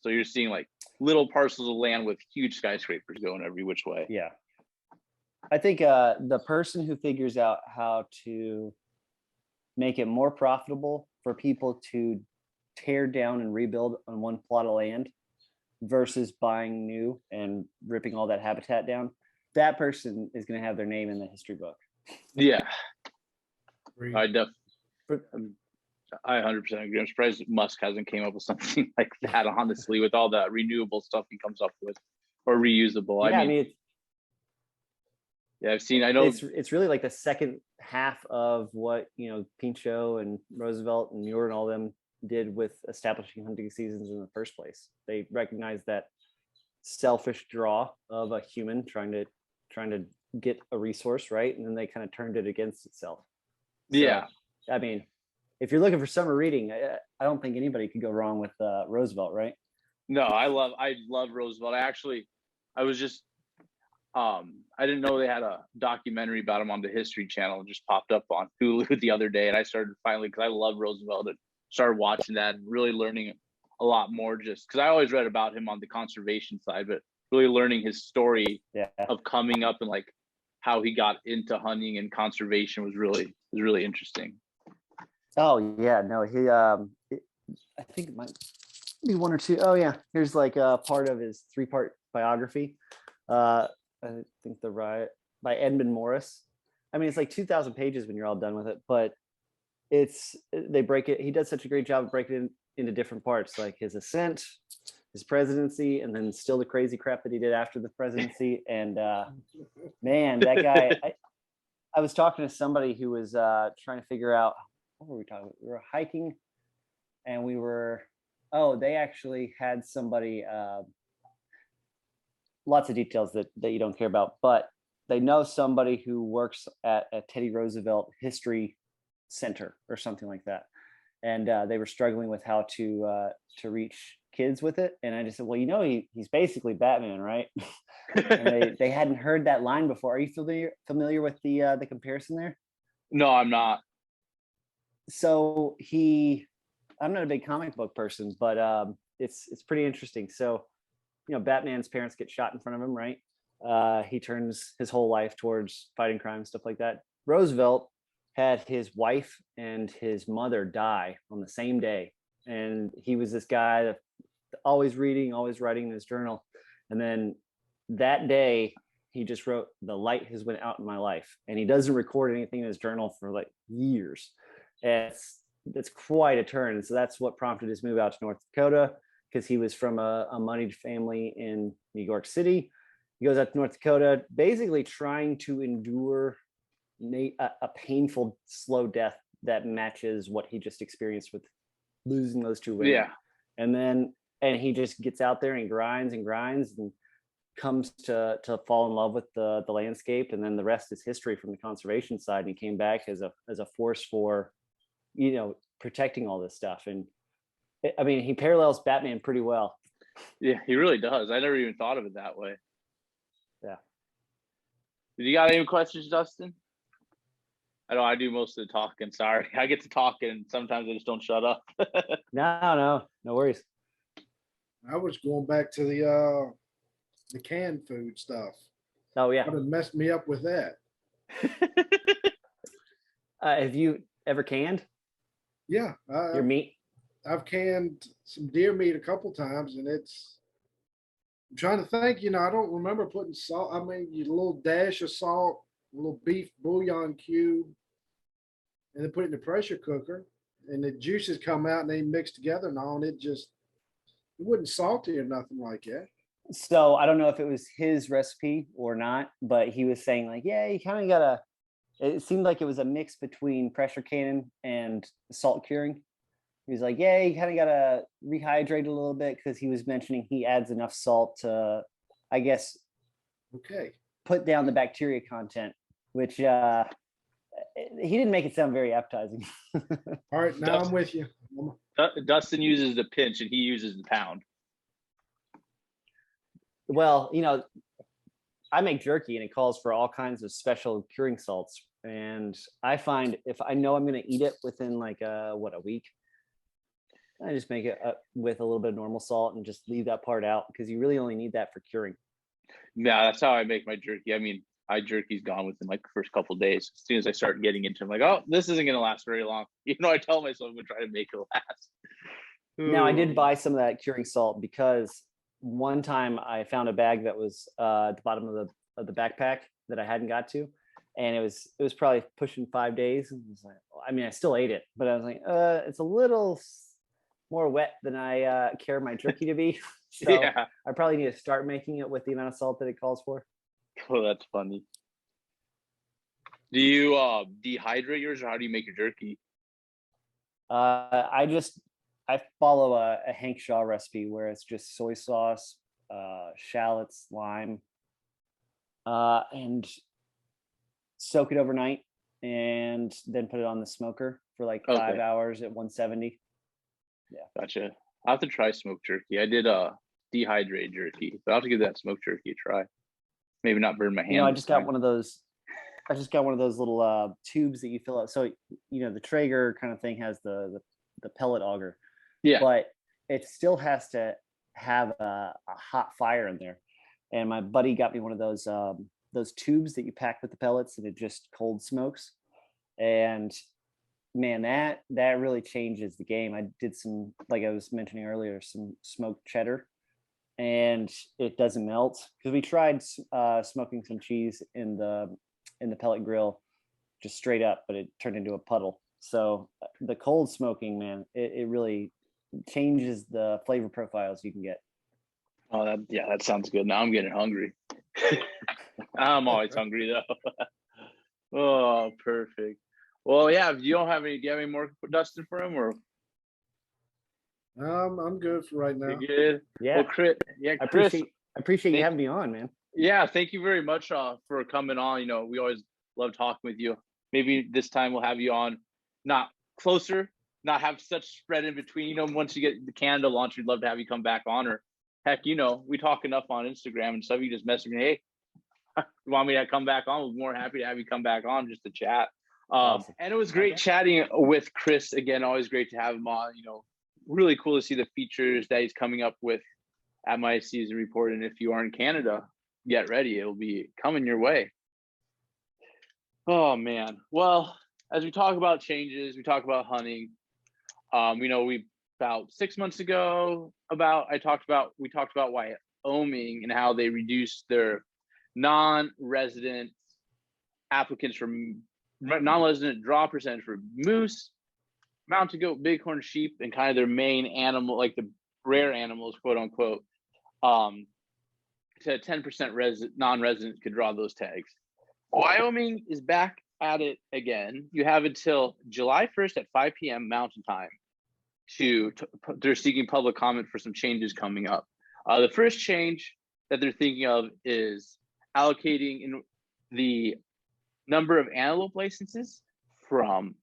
So you're seeing like little parcels of land with huge skyscrapers going every which way. Yeah. I think the person who figures out how to make it more profitable for people to tear down and rebuild on one plot of land versus buying new and ripping all that habitat down, that person is going to have their name in the history book. Yeah, Agreed. I 100% agree. I'm surprised Musk hasn't came up with something like that, honestly, with all the renewable stuff he comes up with, or reusable. Yeah, I mean I know it's really like the second half of what, you know, Pinchot and Roosevelt and Muir and all them did with establishing hunting seasons in the first place. They recognized that selfish draw of a human trying to get a resource, right? And then they kind of turned it against itself. So, yeah. I mean, if you're looking for summer reading, I don't think anybody could go wrong with Roosevelt, right? No, I love Roosevelt. I was just I didn't know they had a documentary about him on the History Channel. It just popped up on Hulu the other day, and I started finally, because I love Roosevelt, and started watching that and really learning a lot more, just because I always read about him on the conservation side, but really learning his story of coming up and like how he got into hunting and conservation was really interesting. Oh yeah, no, he I think it might be one or two. Oh yeah, here's like a part of his 3-part biography. I think the riot by Edmund Morris. I mean, it's like 2,000 pages when you're all done with it, but they break it. He does such a great job of breaking it into different parts, like his ascent, his presidency, and then still the crazy crap that he did after the presidency. And man, that guy, I was talking to somebody who was trying to figure out, what were we talking about? We were hiking and they actually had somebody, lots of details that you don't care about, but they know somebody who works at a Teddy Roosevelt History Center or something like that. And they were struggling with how to reach kids with it. And I just said, well, you know, he's basically Batman, right? And they hadn't heard that line before. Are you familiar with the comparison there? No, I'm not. So I'm not a big comic book person, but it's pretty interesting. So, you know, Batman's parents get shot in front of him, right? He turns his whole life towards fighting crime, stuff like that. Roosevelt had his wife and his mother die on the same day. And he was this guy that always reading, always writing in his journal. And then that day, he just wrote, "The light has went out in my life." And he doesn't record anything in his journal for like years. And that's quite a turn. And so that's what prompted his move out to North Dakota, because he was from a moneyed family in New York City. He goes out to North Dakota, basically trying to endure a painful, slow death that matches what he just experienced with losing those two women. Yeah. And he just gets out there and grinds and comes to fall in love with the landscape. And then the rest is history from the conservation side. And he came back as a force for, you know, protecting all this stuff. And I mean, he parallels Batman pretty well. Yeah, he really does. I never even thought of it that way. Yeah. You got any questions, Dustin? I know I do most of the talking. Sorry, I get to talking, and sometimes I just don't shut up. No worries. I was going back to the canned food stuff. Oh yeah. What have messed me up with that? Have you ever canned Yeah, your meat? I've canned some deer meat a couple times, and I'm trying to think, you know, I don't remember putting salt. I mean, a little dash of salt, a little beef bouillon cube, and then put it in the pressure cooker, and the juices come out and they mix together and all, and it wasn't salty or nothing like that. So I don't know if it was his recipe or not, but he was saying like, yeah, you kind of it seemed like it was a mix between pressure canning and salt curing. He was like, yeah, you kind of got to rehydrate a little bit, because he was mentioning he adds enough salt to, I guess, put down the bacteria content, which he didn't make it sound very appetizing. All right, now I'm with you. Dustin uses the pinch and he uses the pound. Well, you know, I make jerky and it calls for all kinds of special curing salts. And I find if I know I'm going to eat it within like a week, I just make it with a little bit of normal salt and just leave that part out because you really only need that for curing. Yeah, that's how I make my jerky. I mean, my jerky's gone within like the first couple of days. As soon as I start getting into it, I'm like, oh, this isn't going to last very long. I tell myself I'm going to try to make it last. Now, I did buy some of that curing salt because one time I found a bag that was at the bottom of the backpack that I hadn't got to, and it was probably pushing 5 days. And it was like, I mean, I still ate it, but I was like, it's a little more wet than I care my jerky to be. So Yeah. I probably need to start making it with the amount of salt that it calls for. Oh, that's funny. Do you dehydrate yours, or how do you make your jerky? I follow a Hank Shaw recipe where it's just soy sauce, shallots, lime, and soak it overnight, and then put it on the smoker for like 5 hours at 170. Yeah, gotcha. I'll have to try smoked jerky. I did dehydrated jerky, but I'll have to give that smoked jerky a try. Maybe not burn my hand. I just got one of those. I just got one of those little tubes that you fill out. So the Traeger kind of thing has the pellet auger. Yeah. But it still has to have a hot fire in there. And my buddy got me one of those tubes that you pack with the pellets, and it just cold smokes. And man, that really changes the game. I did some, like I was mentioning earlier, some smoked cheddar, and it doesn't melt because we tried smoking some cheese in the pellet grill just straight up, but it turned into a puddle. So the cold smoking, man, it really changes the flavor profiles you can get. Oh, that sounds good. Now I'm getting hungry. I'm always hungry though. Oh, perfect. Well, yeah. Do you have any more, Dustin, for him, or? I'm good for right now. You good? Yeah. Well, Kris. Yeah, Kris. I appreciate you having me on, man. Yeah, thank you very much for coming on. We always love talking with you. Maybe this time we'll have you on, not closer, not have such spread in between. Once you get the Canada launch, we'd love to have you come back on. Or heck, we talk enough on Instagram and stuff. You just message me, hey, you want me to come back on? We're more happy to have you come back on just to chat. Awesome. And it was great chatting with Kris again. Always great to have him on. Really cool to see the features that he's coming up with at my season report. And if you are in Canada, get ready. It'll be coming your way. Oh man. Well, as we talk about changes, we talk about hunting. We about 6 months ago we talked about Wyoming and how they reduced their non-resident applicants from non-resident draw percentage for moose, mountain goat, bighorn sheep, and kind of their main animal, like the rare animals, quote unquote, to 10% non-residents could draw those tags. Wyoming is back at it again. You have until July 1st at 5 p.m. Mountain Time they're seeking public comment for some changes coming up. The first change that they're thinking of is allocating in the number of antelope licenses from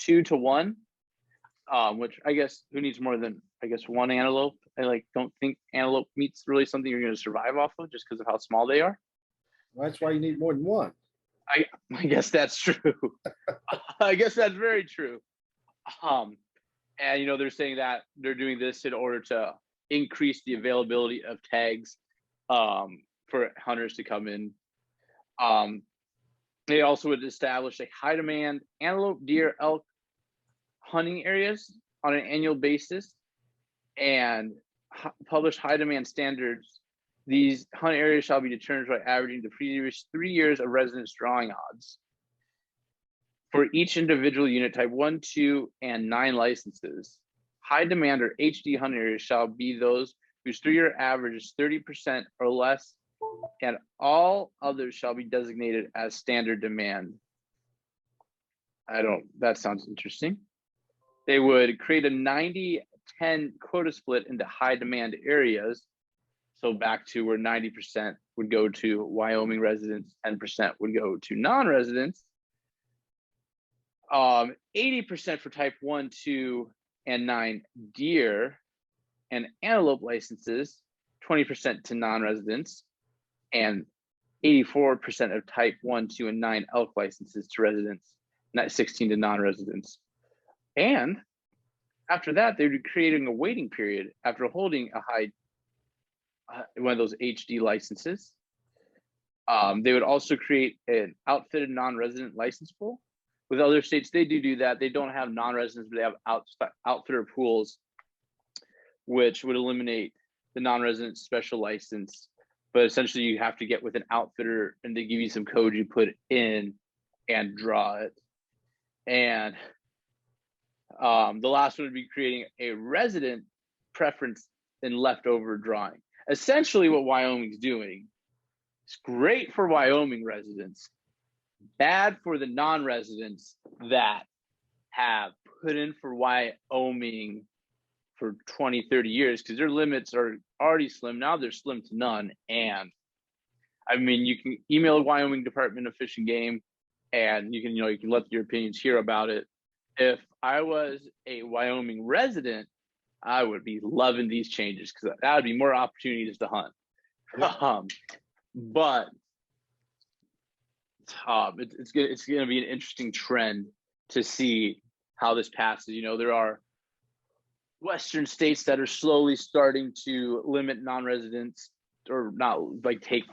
2 to 1, which I guess who needs more than one antelope? I don't think antelope meat's really something you're going to survive off of just because of how small they are. Well, that's why you need more than one. I guess that's true. I guess that's very true. And they're saying that they're doing this in order to increase the availability of tags for hunters to come in. They also would establish a high demand antelope, deer, elk hunting areas on an annual basis and publish high demand standards. These hunt areas shall be determined by averaging the previous 3 years of residence drawing odds. For each individual unit type 1, 2, and 9 licenses, high demand or HD hunt areas shall be those whose 3-year average is 30% or less, and all others shall be designated as standard demand. That sounds interesting. They would create a 90-10 quota split into high demand areas. So back to where 90% would go to Wyoming residents, 10% would go to non-residents. 80% for type 1, 2, and 9 deer and antelope licenses, 20% to non-residents, and 84% of type 1, 2, and 9 elk licenses to residents, not 16 to non-residents. And After that, they would be creating a waiting period after holding a high one of those HD licenses. They would also create an outfitted non-resident license pool. With other states, they do that. They don't have non-residents, but they have outfitter pools, which would eliminate the non-resident special license. But essentially, you have to get with an outfitter, and they give you some code you put in and draw it. And the last one would be creating a resident preference and leftover drawing. Essentially, what Wyoming's doing is great for Wyoming residents, bad for the non-residents that have put in for Wyoming for 20, 30 years, because their limits are already slim. Now they're slim to none. And I mean, you can email the Wyoming Department of Fish and Game, and you can let your opinions hear about it. If I was a Wyoming resident, I would be loving these changes, because that would be more opportunities to hunt. But it's going to be an interesting trend to see how this passes. There are Western states that are slowly starting to limit non-residents, or not, like take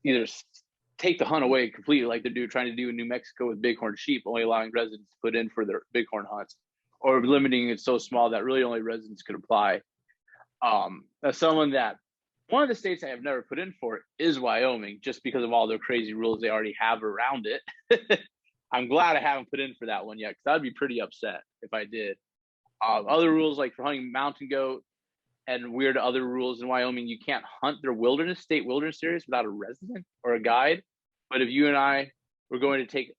the hunt away completely, like they're trying to do in New Mexico with bighorn sheep, only allowing residents to put in for their bighorn hunts, or limiting it so small that really only residents could apply. As someone that one of the states I have never put in for is Wyoming, just because of all their crazy rules they already have around it. I'm glad I haven't put in for that one yet, because I'd be pretty upset if I did. Other rules, like for hunting mountain goat and weird other rules in Wyoming, you can't hunt their state wilderness areas without a resident or a guide. But if you and I were going to take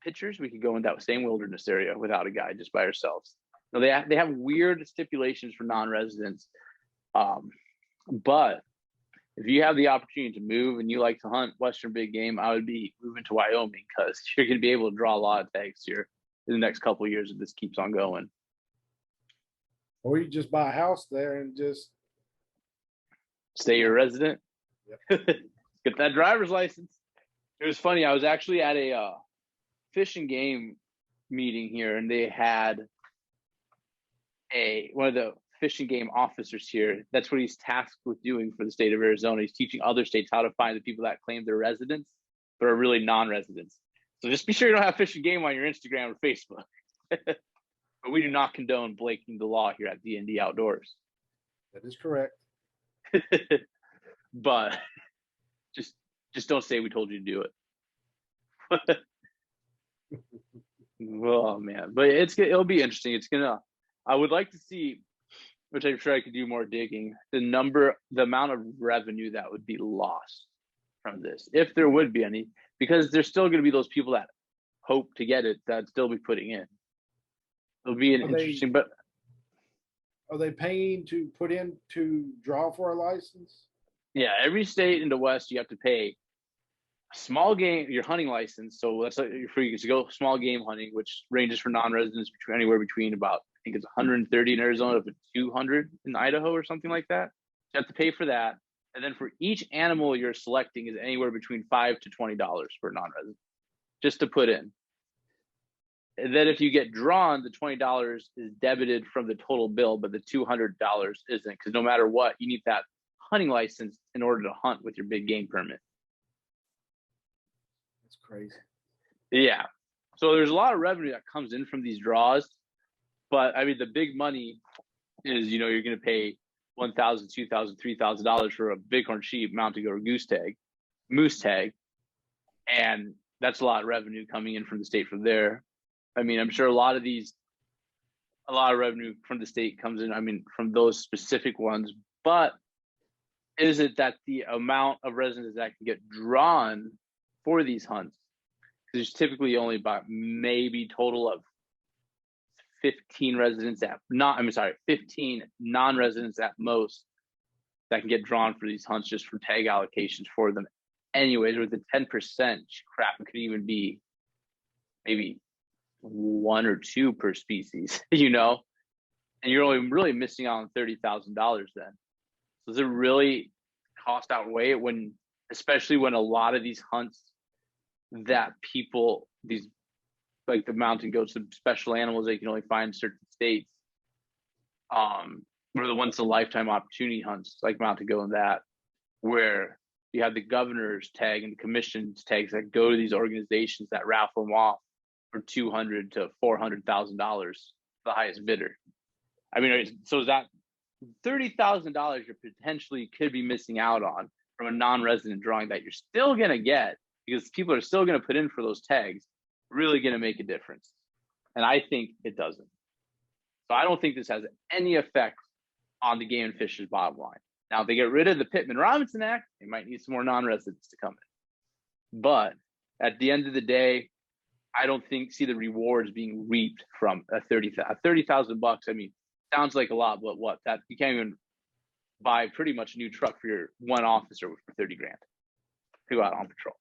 pictures, we could go in that same wilderness area without a guide, just by ourselves. So they have weird stipulations for non-residents. But if you have the opportunity to move and you like to hunt Western big game, I would be moving to Wyoming, because you're going to be able to draw a lot of tags here in the next couple of years if this keeps on going. Or you just buy a house there and just stay your resident. Yep. Get that driver's license. It was funny. I was actually at a fish and game meeting here, and they had one of the fish and game officers here. That's what he's tasked with doing for the state of Arizona. He's teaching other states how to find the people that claim they're residents but are really non-residents. So just be sure you don't have fish and game on your Instagram or Facebook. But we do not condone breaking the law here at D&D Outdoors. That is correct. But just don't say we told you to do it. Oh man, but it'll be interesting. I would like to see, which I'm sure I could do more digging, the amount of revenue that would be lost from this, if there would be any, because there's still going to be those people that hope to get it that still be putting in. It'll be interesting, but are they paying to put in to draw for a license? Yeah, every state in the West, you have to pay a small game, your hunting license. So that's you're free to go small game hunting, which ranges for non-residents anywhere between about, I think it's 130 in Arizona to 200 in Idaho or something like that. You have to pay for that. And then for each animal you're selecting is anywhere between $5 to $20 for non-resident, just to put in. And then if you get drawn, the $20 is debited from the total bill, but the $200 isn't, because no matter what, you need that hunting license in order to hunt with your big game permit. That's crazy. Yeah. So there's a lot of revenue that comes in from these draws, but I mean, the big money is, you're going to pay $1,000, $2,000, $3,000 for a bighorn sheep, mountain goat, or moose tag. And that's a lot of revenue coming in from the state from there. I mean, I'm sure a lot of revenue from the state comes in, I mean, from those specific ones, but is it that the amount of residents that can get drawn for these hunts, because there's typically only about maybe total of 15 non-residents at most that can get drawn for these hunts just for tag allocations for them. Anyways, with the 10%, crap, it could even be maybe 1 or 2 per species, and you're only really missing out on $30,000 then. So does it really cost outweigh it especially when a lot of these hunts that these like the mountain goats, the special animals they can only find in certain states, were the once in a lifetime opportunity hunts, like Mount to go in that, where you have the governor's tag and the commission's tags that go to these organizations that raffle them off for $200,000 to $400,000, the highest bidder. I mean, so is that $30,000 you potentially could be missing out on from a non-resident drawing that you're still going to get because people are still going to put in for those tags, really going to make a difference? And I think it doesn't. So I don't think this has any effect on the Game and Fish's bottom line. Now, if they get rid of the Pittman-Robinson Act, they might need some more non-residents to come in. But at the end of the day, I don't see the rewards being reaped from a $30,000. I mean, sounds like a lot, but what? That you can't even buy pretty much a new truck for your one officer for $30,000 to go out on patrol.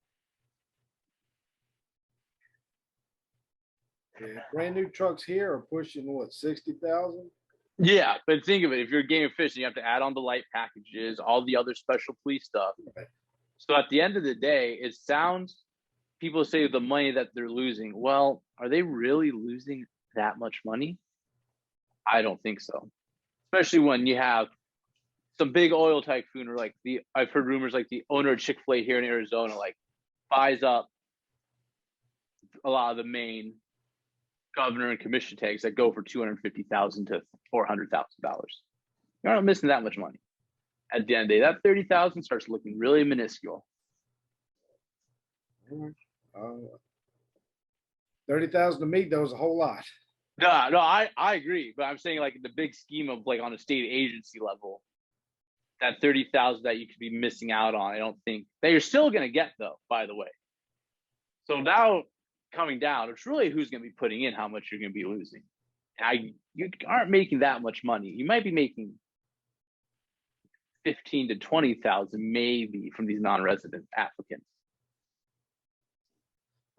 Yeah, brand new trucks here are pushing what, 60,000? Yeah, but think of it. If you're game and fish, you have to add on the light packages, all the other special police stuff. Right. So at the end of the day, it sounds, people say the money that they're losing. Well, are they really losing that much money? I don't think so. Especially when you have some big oil tycoon, or like I've heard rumors like the owner of Chick-fil-A here in Arizona, like buys up a lot of the main governor and commission tags that go for $250,000 to $400,000. You're not missing that much money. At the end of the day, that $30,000 starts looking really minuscule. 30,000 to me, though, is a whole lot. No, I agree, but I'm saying like the big scheme of like on a state agency level, that $30,000 that you could be missing out on, I don't think that you're still going to get though. By the way, so now coming down, it's really who's going to be putting in how much you're going to be losing. You aren't making that much money. You might be making 15 to 20,000 maybe from these non-resident applicants.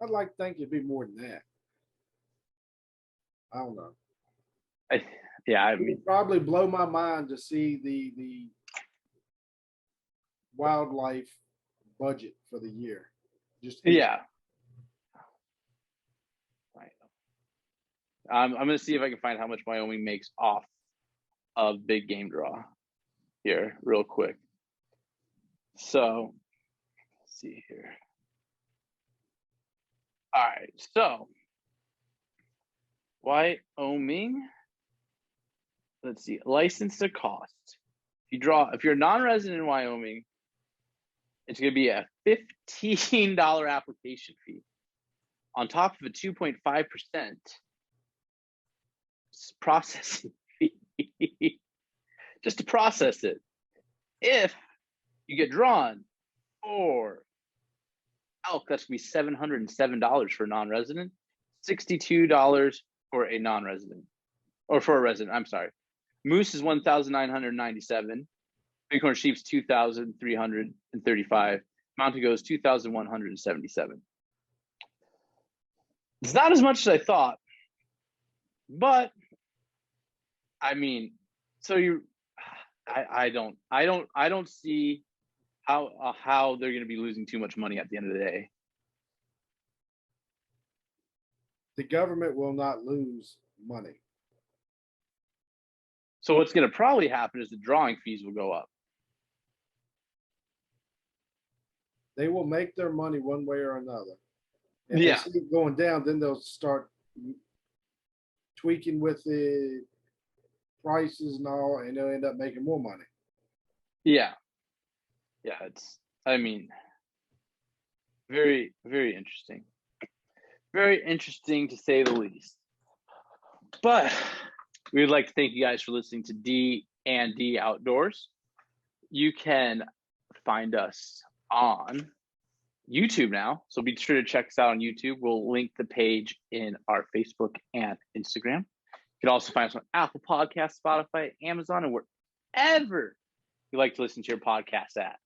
I'd like to think it'd be more than that. I don't know. I It mean, would probably blow my mind to see the wildlife budget for the year. yeah. I'm going to see if I can find how much Wyoming makes off of big game draw here real quick. So let's see here. All right. So Wyoming, let's see, license to cost. If you're a non-resident in Wyoming, it's going to be a $15 application fee on top of a 2.5% processing fee just to process it. If you get drawn for elk, that's going to be $707 for a non-resident, $62 for a non-resident, or for a resident. I'm sorry. Moose is $1,997. Bighorn sheep's $2,335. Mountain goat is $2,177. It's not as much as I thought, but I mean, so I don't see how they're going to be losing too much money at the end of the day. The government will not lose money. So what's going to probably happen is the drawing fees will go up. They will make their money one way or another. If Yeah. they see it going down, then they'll start tweaking with the prices and all, and they'll end up making more money. Yeah. I mean, very, very interesting. Very interesting to say the least. But we would like to thank you guys for listening to D&D Outdoors. You can find us on YouTube now, so be sure to check us out on YouTube. We'll link the page in our Facebook and Instagram. You can also find us on Apple Podcasts, Spotify, Amazon, and wherever you like to listen to your podcast at.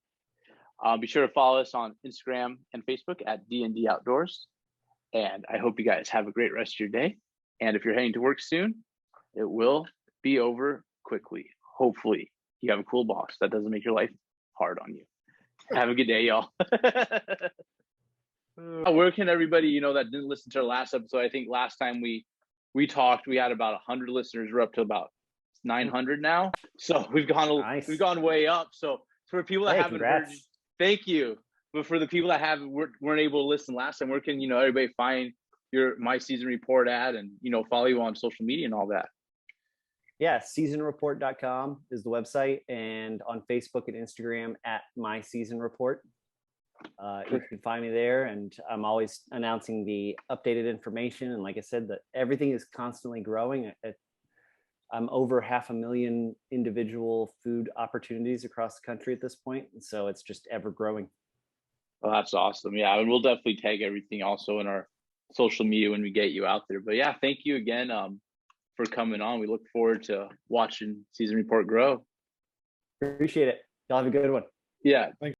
Be sure to follow us on Instagram and Facebook at D&D Outdoors. And I hope you guys have a great rest of your day. And if you're heading to work soon, it will be over quickly. Hopefully you have a cool boss that doesn't make your life hard on you. Have a good day, y'all. Where can everybody, that didn't listen to our last episode? I think last time we talked, we had about 100 listeners. We're up to about 900 now. So we've gone way up. So for people that haven't congrats. heard, thank you. But for the people that weren't able to listen last time, where can everybody find your My Season Report at, and follow you on social media and all that? Yeah, seasonreport.com is the website, and on Facebook and Instagram at My Season Report. You can find me there, and I'm always announcing the updated information. And like I said, that everything is constantly growing. I'm over 500,000 individual food opportunities across the country at this point, and so it's just ever growing. Well, that's awesome. Yeah, and we'll definitely tag everything also in our social media when we get you out there. But yeah, thank you again for coming on. We look forward to watching Season Report grow. Appreciate it. Y'all have a good one. Yeah. Thanks.